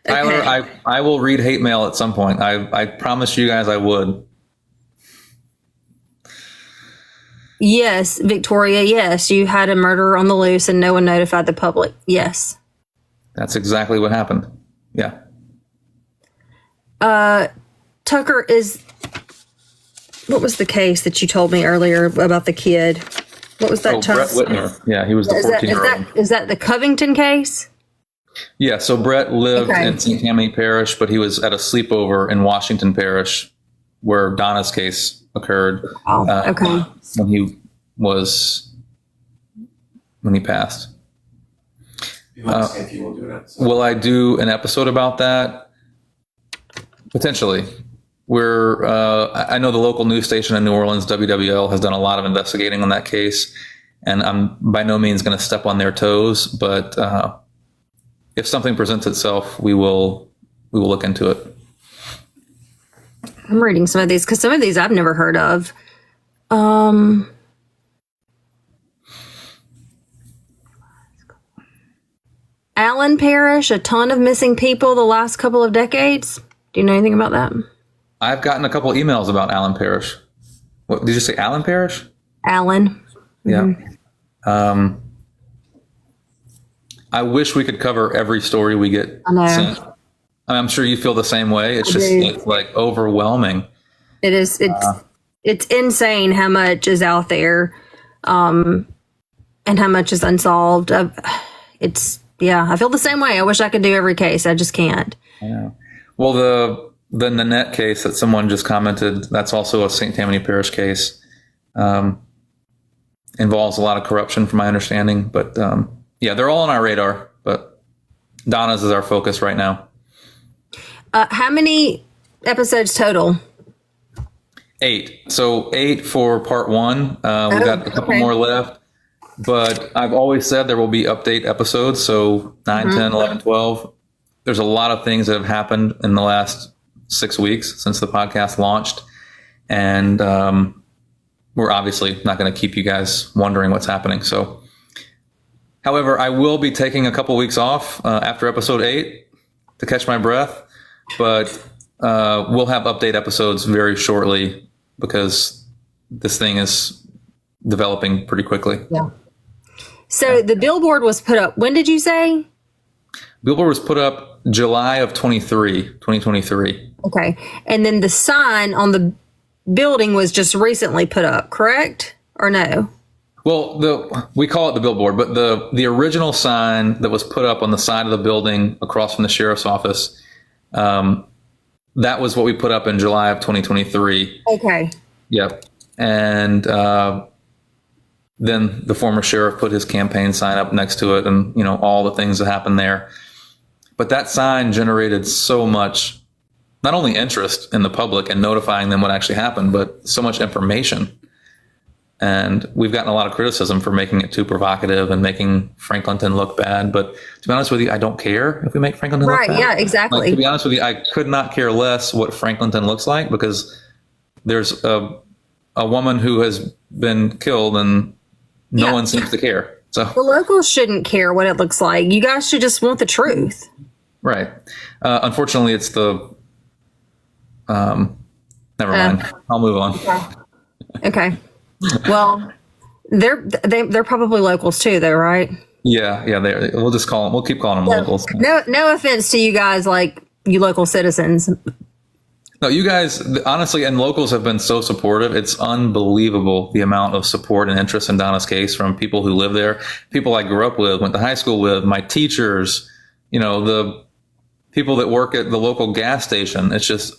Tyler, I will read hate mail at some point. I promise you guys I would. Yes, Victoria, yes. You had a murderer on the loose and no one notified the public. Yes. That's exactly what happened. Yeah. Tucker, what was the case that you told me earlier about the kid? What was that? Brett Whitmer. Yeah, he was the 14-year-old. Is that the Covington case? Yeah, so Brett lived in St. Tammany Parish, but he was at a sleepover in Washington Parish where Donna's case occurred. Oh, okay. When he passed. If you will do an episode. Will I do an episode about that? Potentially. I know the local news station in New Orleans, WWL, has done a lot of investigating on that case, and I'm by no means going to step on their toes, but if something presents itself, we will look into it. I'm reading some of these because some of these I've never heard of. Allen Parish, a ton of missing people the last couple of decades. Do you know anything about that? I've gotten a couple emails about Allen Parish. What did you say, Allen Parish? Allen. Yeah. I wish we could cover every story we get sent. I'm sure you feel the same way. It's like overwhelming. It is. It's insane how much is out there, and how much is unsolved. I feel the same way. I wish I could do every case. I just can't. Yeah. Well, the Nanette case that someone just commented, that's also a St. Tammany Parish case. Involves a lot of corruption from my understanding, but they're all on our radar, but Donna's is our focus right now. How many episodes total? 8. So 8 for part 1. We've got a couple more left, but I've always said there will be update episodes. So 9, 10, 11, 12. There's a lot of things that have happened in the last 6 weeks since the podcast launched. And we're obviously not going to keep you guys wondering what's happening. So, however, I will be taking a couple weeks off after episode 8 to catch my breath. But we'll have update episodes very shortly because this thing is developing pretty quickly. Yeah. So the billboard was put up. When did you say? Billboard was put up July of 2023. Okay. And then the sign on the building was just recently put up, correct? Or no? Well, we call it the billboard, but the original sign that was put up on the side of the building across from the sheriff's office, that was what we put up in July of 2023. Okay. Yep. And then the former sheriff put his campaign sign up next to it, and all the things that happened there. But that sign generated so much, not only interest in the public and notifying them what actually happened, but so much information. And we've gotten a lot of criticism for making it too provocative and making Franklinton look bad. But to be honest with you, I don't care if we make Franklinton look bad. Right, yeah, exactly. To be honest with you, I could not care less what Franklinton looks like, because there's a woman who has been killed and no one seems to care. So the locals shouldn't care what it looks like. You guys should just want the truth. Right. Unfortunately, it's the... never mind. I'll move on. Okay. Well, they're probably locals too, though, right? Yeah. We'll just call them. We'll keep calling them locals. No offense to you guys, like you local citizens. No, you guys, honestly, and locals have been so supportive. It's unbelievable the amount of support and interest in Donna's case from people who live there, people I grew up with, went to high school with, my teachers, the people that work at the local gas station. It's just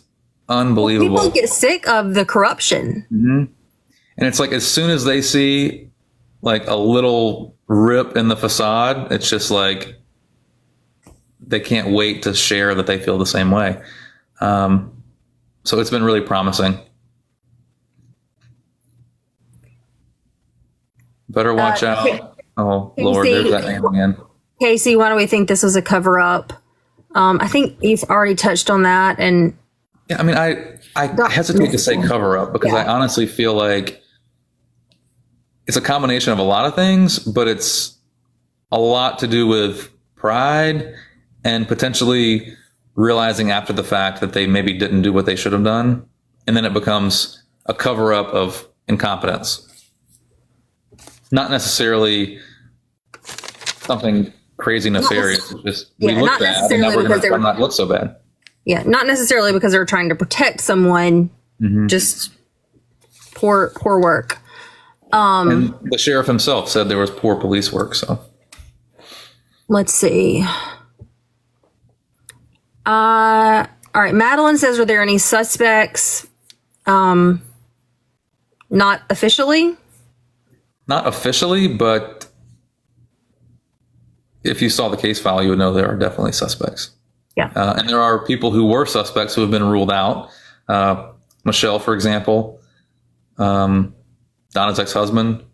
unbelievable. People get sick of the corruption. Mm-hmm. And it's like, as soon as they see like a little rip in the facade, it's just like they can't wait to share that they feel the same way. So it's been really promising. Better watch out. Oh, Lord, there's that name again. Casey, why do we think this was a cover up? I think you've already touched on that. And yeah, I mean, I hesitate to say cover up because I honestly feel like it's a combination of a lot of things, but it's a lot to do with pride and potentially realizing after the fact that they maybe didn't do what they should have done. And then it becomes a cover up of incompetence. Not necessarily something crazy nefarious. It's just we look bad and now we're going to not look so bad. Yeah, not necessarily because they're trying to protect someone. Mm-hmm. Just poor work. And the sheriff himself said there was poor police work. So Let's see. All right. Madeline says, are there any suspects? Not officially. not officially, but if you saw the case file, you would know there are definitely suspects. Yeah. And there are people who were suspects who have been ruled out. Michelle, for example, Donna's ex-husband.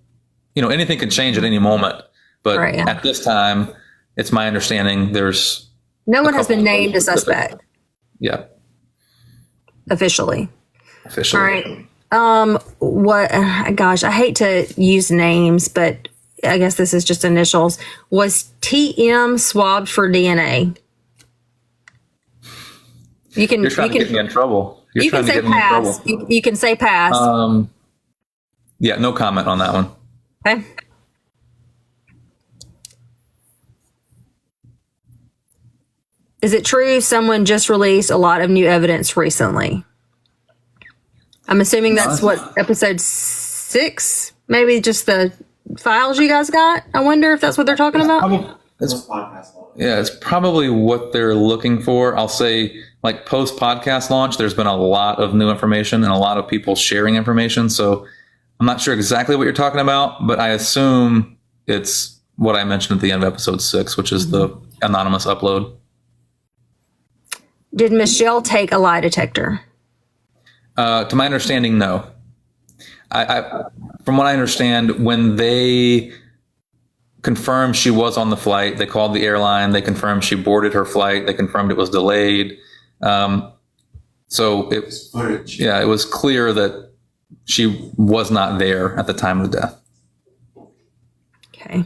Anything can change at any moment. But Right, yeah. at this time, it's my understanding there's No one has been named a suspect yeah, officially. officially. All right. Gosh, I hate to use names, but I guess this is just initials. Was TM swabbed for DNA? You're trying to get me in trouble. You can say pass. You can say pass. Yeah, no comment on that one. Okay. Is it true someone just released a lot of new evidence recently? I'm assuming that's what, episode 6? Maybe just the files you guys got? I wonder if that's what they're talking about. It's probably what they're looking for. I'll say, like, post podcast launch, there's been a lot of new information and a lot of people sharing information. So I'm not sure exactly what you're talking about, but I assume it's what I mentioned at the end of episode 6, which is the anonymous upload. Did Michelle take a lie detector? To my understanding, no. From what I understand, when they confirmed she was on the flight, they called the airline, they confirmed she boarded her flight, they confirmed it was delayed. So it was clear that she was not there at the time of the death. Okay.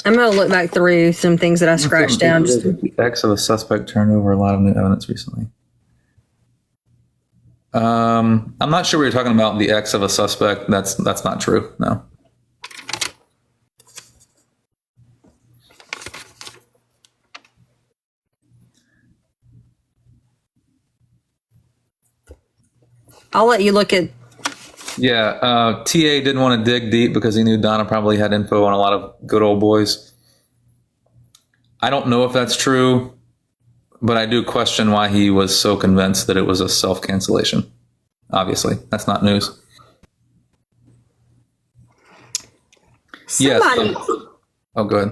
I'm going to look back through some things that I scratched down. The ex of a suspect turned over a lot of new evidence recently. I'm not sure what you're talking about. The ex of a suspect. That's not true. No. I'll let you look at. Yeah, TA didn't want to dig deep because he knew Donna probably had info on a lot of good old boys. I don't know if that's true, but I do question why he was so convinced that it was a self-cancellation. Obviously, that's not news. Somebody, Yes. Oh, good.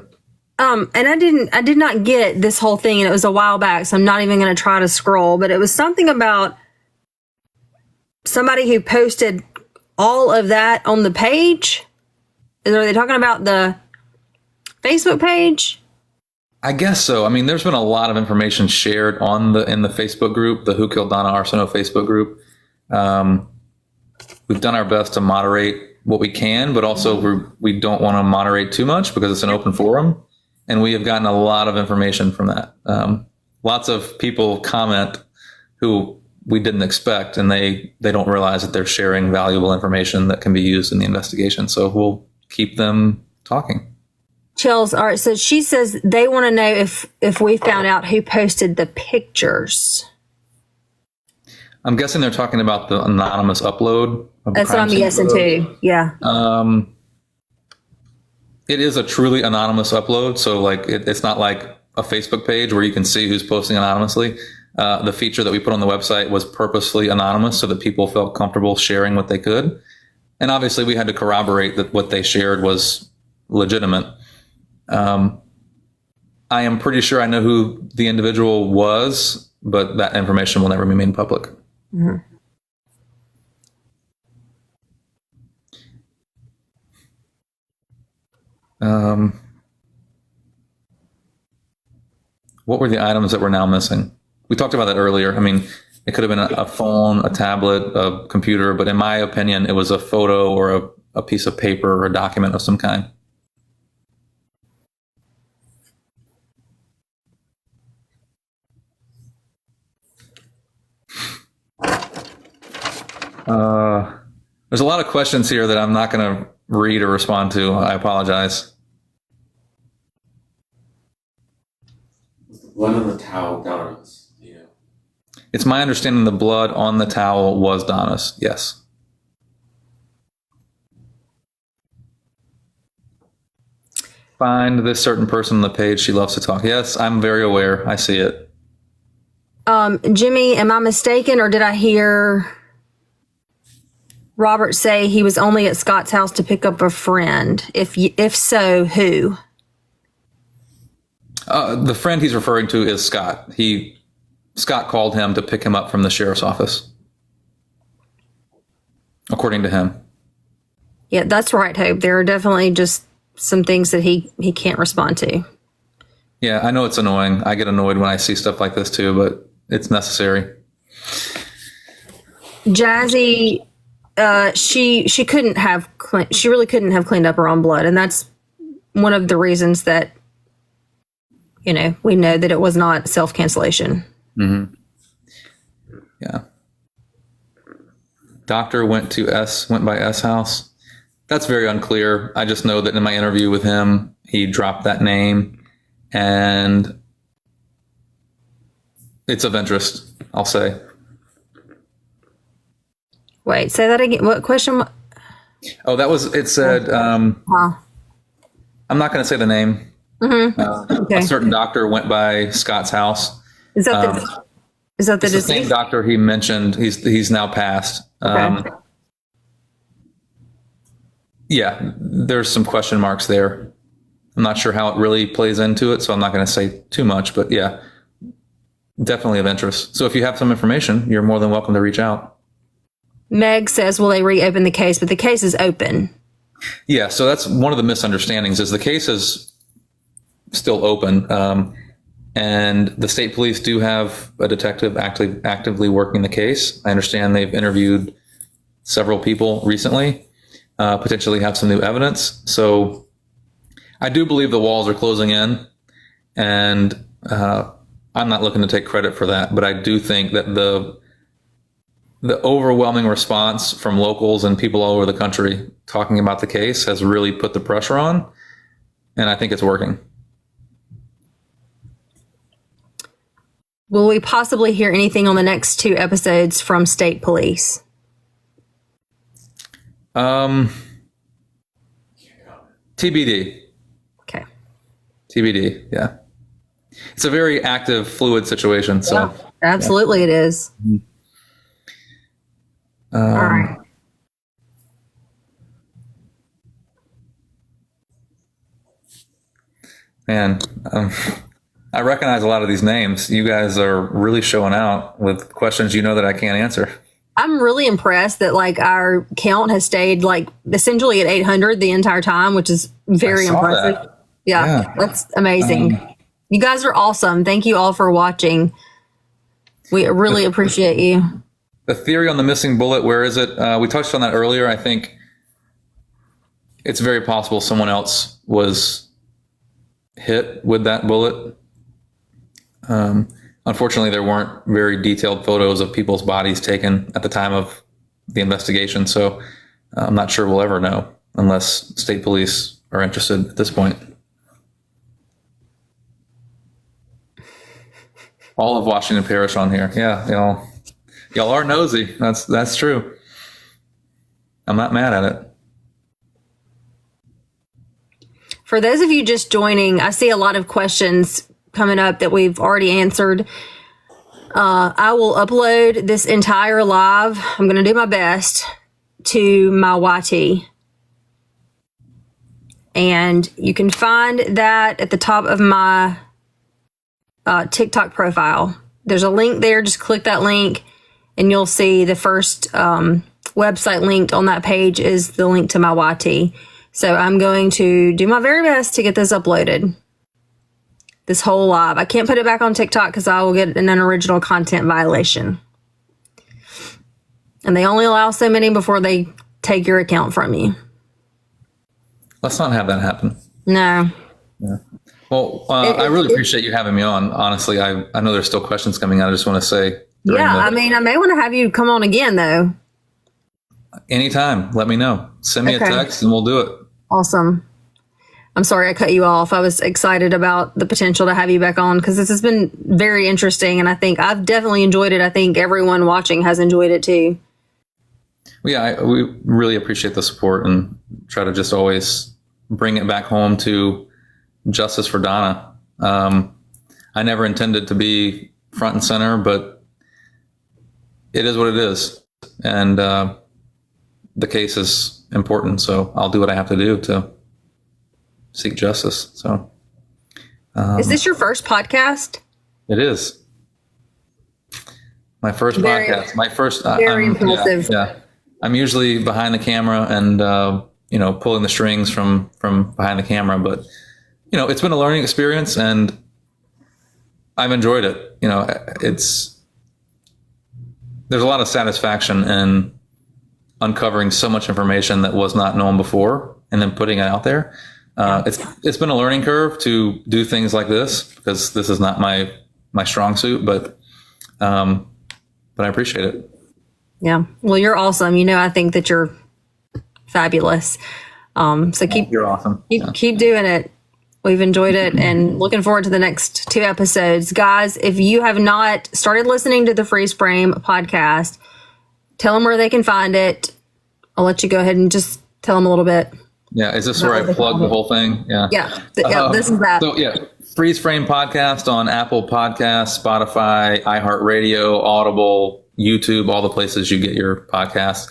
and I did not get this whole thing, and it was a while back, so I'm not even going to try to scroll, but it was something about somebody who posted all of that on the page. Are they talking about the Facebook page? I guess so. I mean, there's been a lot of information shared in the Facebook group, the Who Killed Donna Arceneaux Facebook group. We've done our best to moderate what we can, but also we don't want to moderate too much because it's an open forum, and we have gotten a lot of information from that. Lots of people comment who we didn't expect, and they don't realize that they're sharing valuable information that can be used in the investigation. So we'll keep them talking. Chills. All right. So she says they want to know if we found out who posted the pictures. I'm guessing they're talking about the anonymous upload. That's what I'm guessing too. Yeah. It is a truly anonymous upload. So like it's not like a Facebook page where you can see who's posting anonymously. The feature that we put on the website was purposely anonymous so that people felt comfortable sharing what they could. And obviously we had to corroborate that what they shared was legitimate. I am pretty sure I know who the individual was, but that information will never be made public. Mm-hmm. What were the items that were now missing? We talked about that earlier. I mean, it could have been a phone, a tablet, a computer, but in my opinion, it was a photo or a piece of paper or a document of some kind. There's a lot of questions here that I'm not going to read or respond to. I apologize. Was the blood on the towel down on us? It's my understanding the blood on the towel was Donna's. Yes. Find this certain person on the page. She loves to talk. Yes, I'm very aware. I see it. Jimmy, am I mistaken, or did I hear Robert say he was only at Scott's house to pick up a friend? If so, who? The friend he's referring to is Scott. Scott called him to pick him up from the sheriff's office, according to him. Yeah, that's right, Hope. There are definitely just some things that he can't respond to. Yeah, I know it's annoying. I get annoyed when I see stuff like this too, but it's necessary. Jazzy, she couldn't have she really couldn't have cleaned up her own blood, and that's one of the reasons that we know that it was not self-cancellation. Mm-hmm. Yeah. Doctor went by S house. That's very unclear. I just know that in my interview with him, he dropped that name, and it's of interest, I'll say. Wait, say that again. What question? Oh, it said, I'm not going to say the name. Mm-hmm. Okay. A certain doctor went by Scott's house. Is that the the same doctor he mentioned? He's now passed. Okay. Yeah, there's some question marks there. I'm not sure how it really plays into it, so I'm not going to say too much, but yeah, definitely of interest. So if you have some information, you're more than welcome to reach out. Meg says, will they reopen the case? But the case is open. Yeah, so that's one of the misunderstandings is the case is still open. And the state police do have a detective actively working the case. I understand they've interviewed several people recently, potentially have some new evidence. So I do believe the walls are closing in, and I'm not looking to take credit for that, but I do think that the overwhelming response from locals and people all over the country talking about the case has really put the pressure on, and I think it's working. Will we possibly hear anything on the next 2 episodes from state police? TBD. Okay. TBD. Yeah. It's a very active, fluid situation. So Yeah, absolutely it is. All right. Man, I recognize a lot of these names. You guys are really showing out with questions that I can't answer. I'm really impressed that our count has stayed essentially at 800 the entire time, which is very impressive. That. Yeah, that's amazing. You guys are awesome. Thank you all for watching. We really appreciate you. The theory on the missing bullet, where is it? We touched on that earlier. I think it's very possible someone else was hit with that bullet. Unfortunately, there weren't very detailed photos of people's bodies taken at the time of the investigation, so I'm not sure we'll ever know unless state police are interested at this point. All of Washington Parish on here. Yeah, y'all are nosy. That's true. I'm not mad at it. For those of you just joining, I see a lot of questions coming up that we've already answered. I will upload this entire live. I'm going to do my best to my YT. And you can find that at the top of my TikTok profile. There's a link there. Just click that link and you'll see the first website linked on that page is the link to my YT. So I'm going to do my very best to get this uploaded. This whole live. I can't put it back on TikTok because I will get an unoriginal content violation. And they only allow so many before they take your account from you. Let's not have that happen. No. Yeah. Well, I really appreciate you having me on. Honestly, I know there's still questions coming out. I just want to say. Yeah, I may want to have you come on again, though. Anytime. Let me know. Send me a text and we'll do it. Awesome. I'm sorry I cut you off. I was excited about the potential to have you back on because this has been very interesting, and I think I've definitely enjoyed it. I think everyone watching has enjoyed it too. We really appreciate the support and try to just always bring it back home to justice for Donna. I never intended to be front and center, but it is what it is. And the case is important, so I'll do what I have to do to seek justice. So, is this your first podcast? It is my first podcast. My first. Very impressive. Yeah. I'm usually behind the camera and pulling the strings from behind the camera, but it's been a learning experience and I've enjoyed it. There's a lot of satisfaction in uncovering so much information that was not known before and then putting it out there. It's been a learning curve to do things like this because this is not my strong suit, but I appreciate it. Yeah. Well, you're awesome. I think that you're fabulous. So You're awesome. Keep doing it. We've enjoyed it and looking forward to the next 2 episodes. Guys, if you have not started listening to the Freeze Frame podcast, tell them where they can find it. I'll let you go ahead and just tell them a little bit. Yeah. Is this where I plug the whole thing? Yeah. Yeah. This is that. So yeah, Freeze Frame podcast on Apple Podcasts, Spotify, iHeartRadio, Audible, YouTube, all the places you get your podcasts.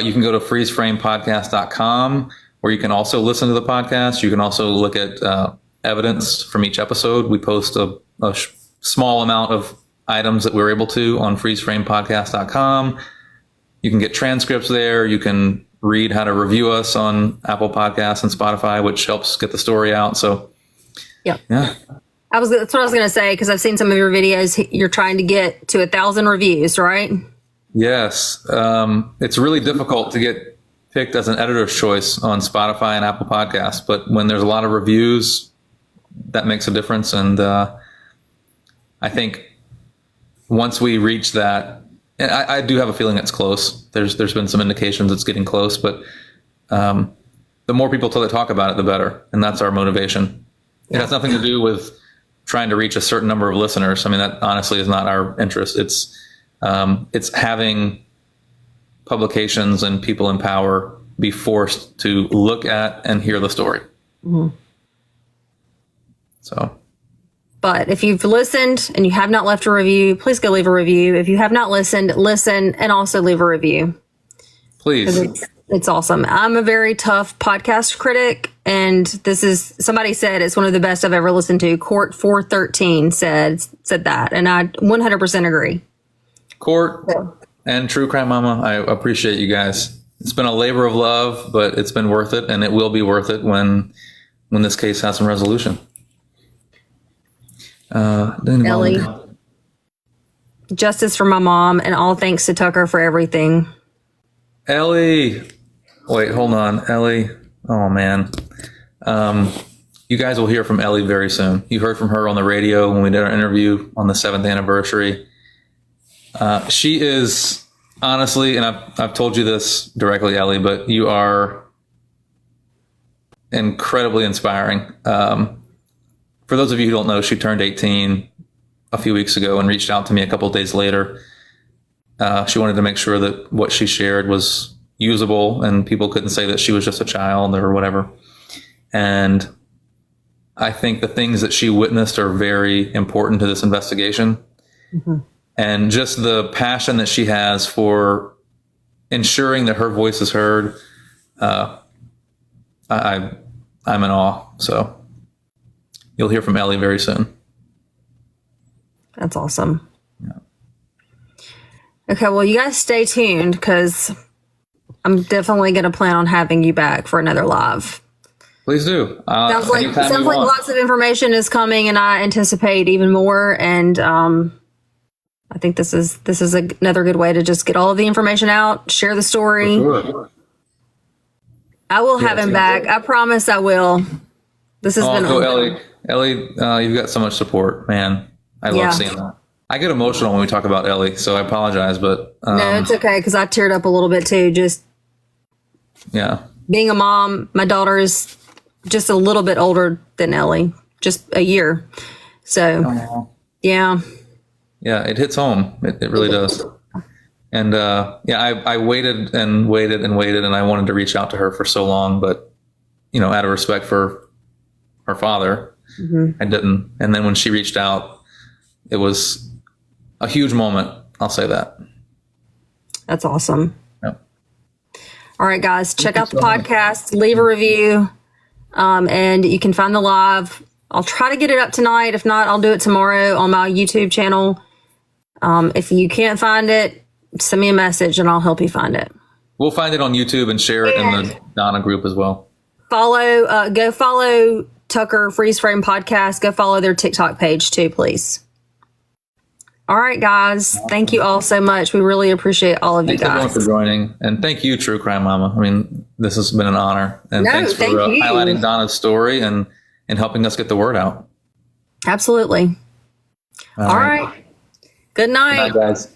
You can go to freezeframepodcast.com where you can also listen to the podcast. You can also look at evidence from each episode. We post a small amount of items that we're able to on freezeframepodcast.com. You can get transcripts there. You can read how to review us on Apple Podcasts and Spotify, which helps get the story out. So, yeah. That's what I was going to say, because I've seen some of your videos. You're trying to get to 1,000 reviews, right? Yes. It's really difficult to get picked as an editor's choice on Spotify and Apple Podcasts, but when there's a lot of reviews, that makes a difference. And I think once we reach that, and I do have a feeling it's close. There's been some indications it's getting close, but the more people talk about it, the better. And that's our motivation. It has nothing to do with trying to reach a certain number of listeners. I mean, that honestly is not our interest. It's having publications and people in power be forced to look at and hear the story. Mm-hmm. So, but if you've listened and you have not left a review, please go leave a review. If you have not listened, listen and also leave a review. Please. It's awesome. I'm a very tough podcast critic, and somebody said it's one of the best I've ever listened to. Court 413 said that, and I 100% agree. Court and True Crime Mama, I appreciate you guys. It's been a labor of love, but it's been worth it, and it will be worth it when this case has some resolution. Ellie, justice for my mom, and all thanks to Tucker for everything. Ellie, wait, hold on, Ellie. Oh man, you guys will hear from Ellie very soon. You heard from her on the radio when we did our interview on the 7th anniversary. She is honestly, and I've told you this directly, Ellie, but you are incredibly inspiring. For those of you who don't know, she turned 18 a few weeks ago and reached out to me a couple of days later. She wanted to make sure that what she shared was usable and people couldn't say that she was just a child or whatever. And I think the things that she witnessed are very important to this investigation. Mm-hmm. And just the passion that she has for ensuring that her voice is heard, I'm in awe. So you'll hear from Ellie very soon. That's awesome. Yeah. Okay, well, you guys stay tuned because I'm definitely going to plan on having you back for another live. Please do. Sounds like lots of information is coming, and I anticipate even more. And I think this is another good way to just get all of the information out, share the story. Sure. I will have him back. I promise I will. This has been Ellie. Ellie, you've got so much support, man. I love seeing that. I get emotional when we talk about Ellie, so I apologize, but no, it's okay because I teared up a little bit too. Just being a mom. My daughter is just a little bit older than Ellie, just a year. So, yeah. Yeah, it hits home. It really does. And I waited and waited and waited, and I wanted to reach out to her for so long, but out of respect for her father, I didn't. And then when she reached out, it was a huge moment. I'll say that. That's awesome. Yep. All right, guys, check out the podcast, leave a review, and you can find the live. I'll try to get it up tonight. If not, I'll do it tomorrow on my YouTube channel. If you can't find it, send me a message and I'll help you find it. We'll find it on YouTube and share it in the Donna group as well. Go follow Tucker Freeze Frame Podcast. Go follow their TikTok page too, please. All right, guys. Thank you all so much. We really appreciate all of you Thanks everyone guys. for joining. And thank you, True Crime Mama. I mean, this has been an honor. And thanks for highlighting Donna's story and helping us get the word out. Absolutely. All right. Good night. Good night, guys.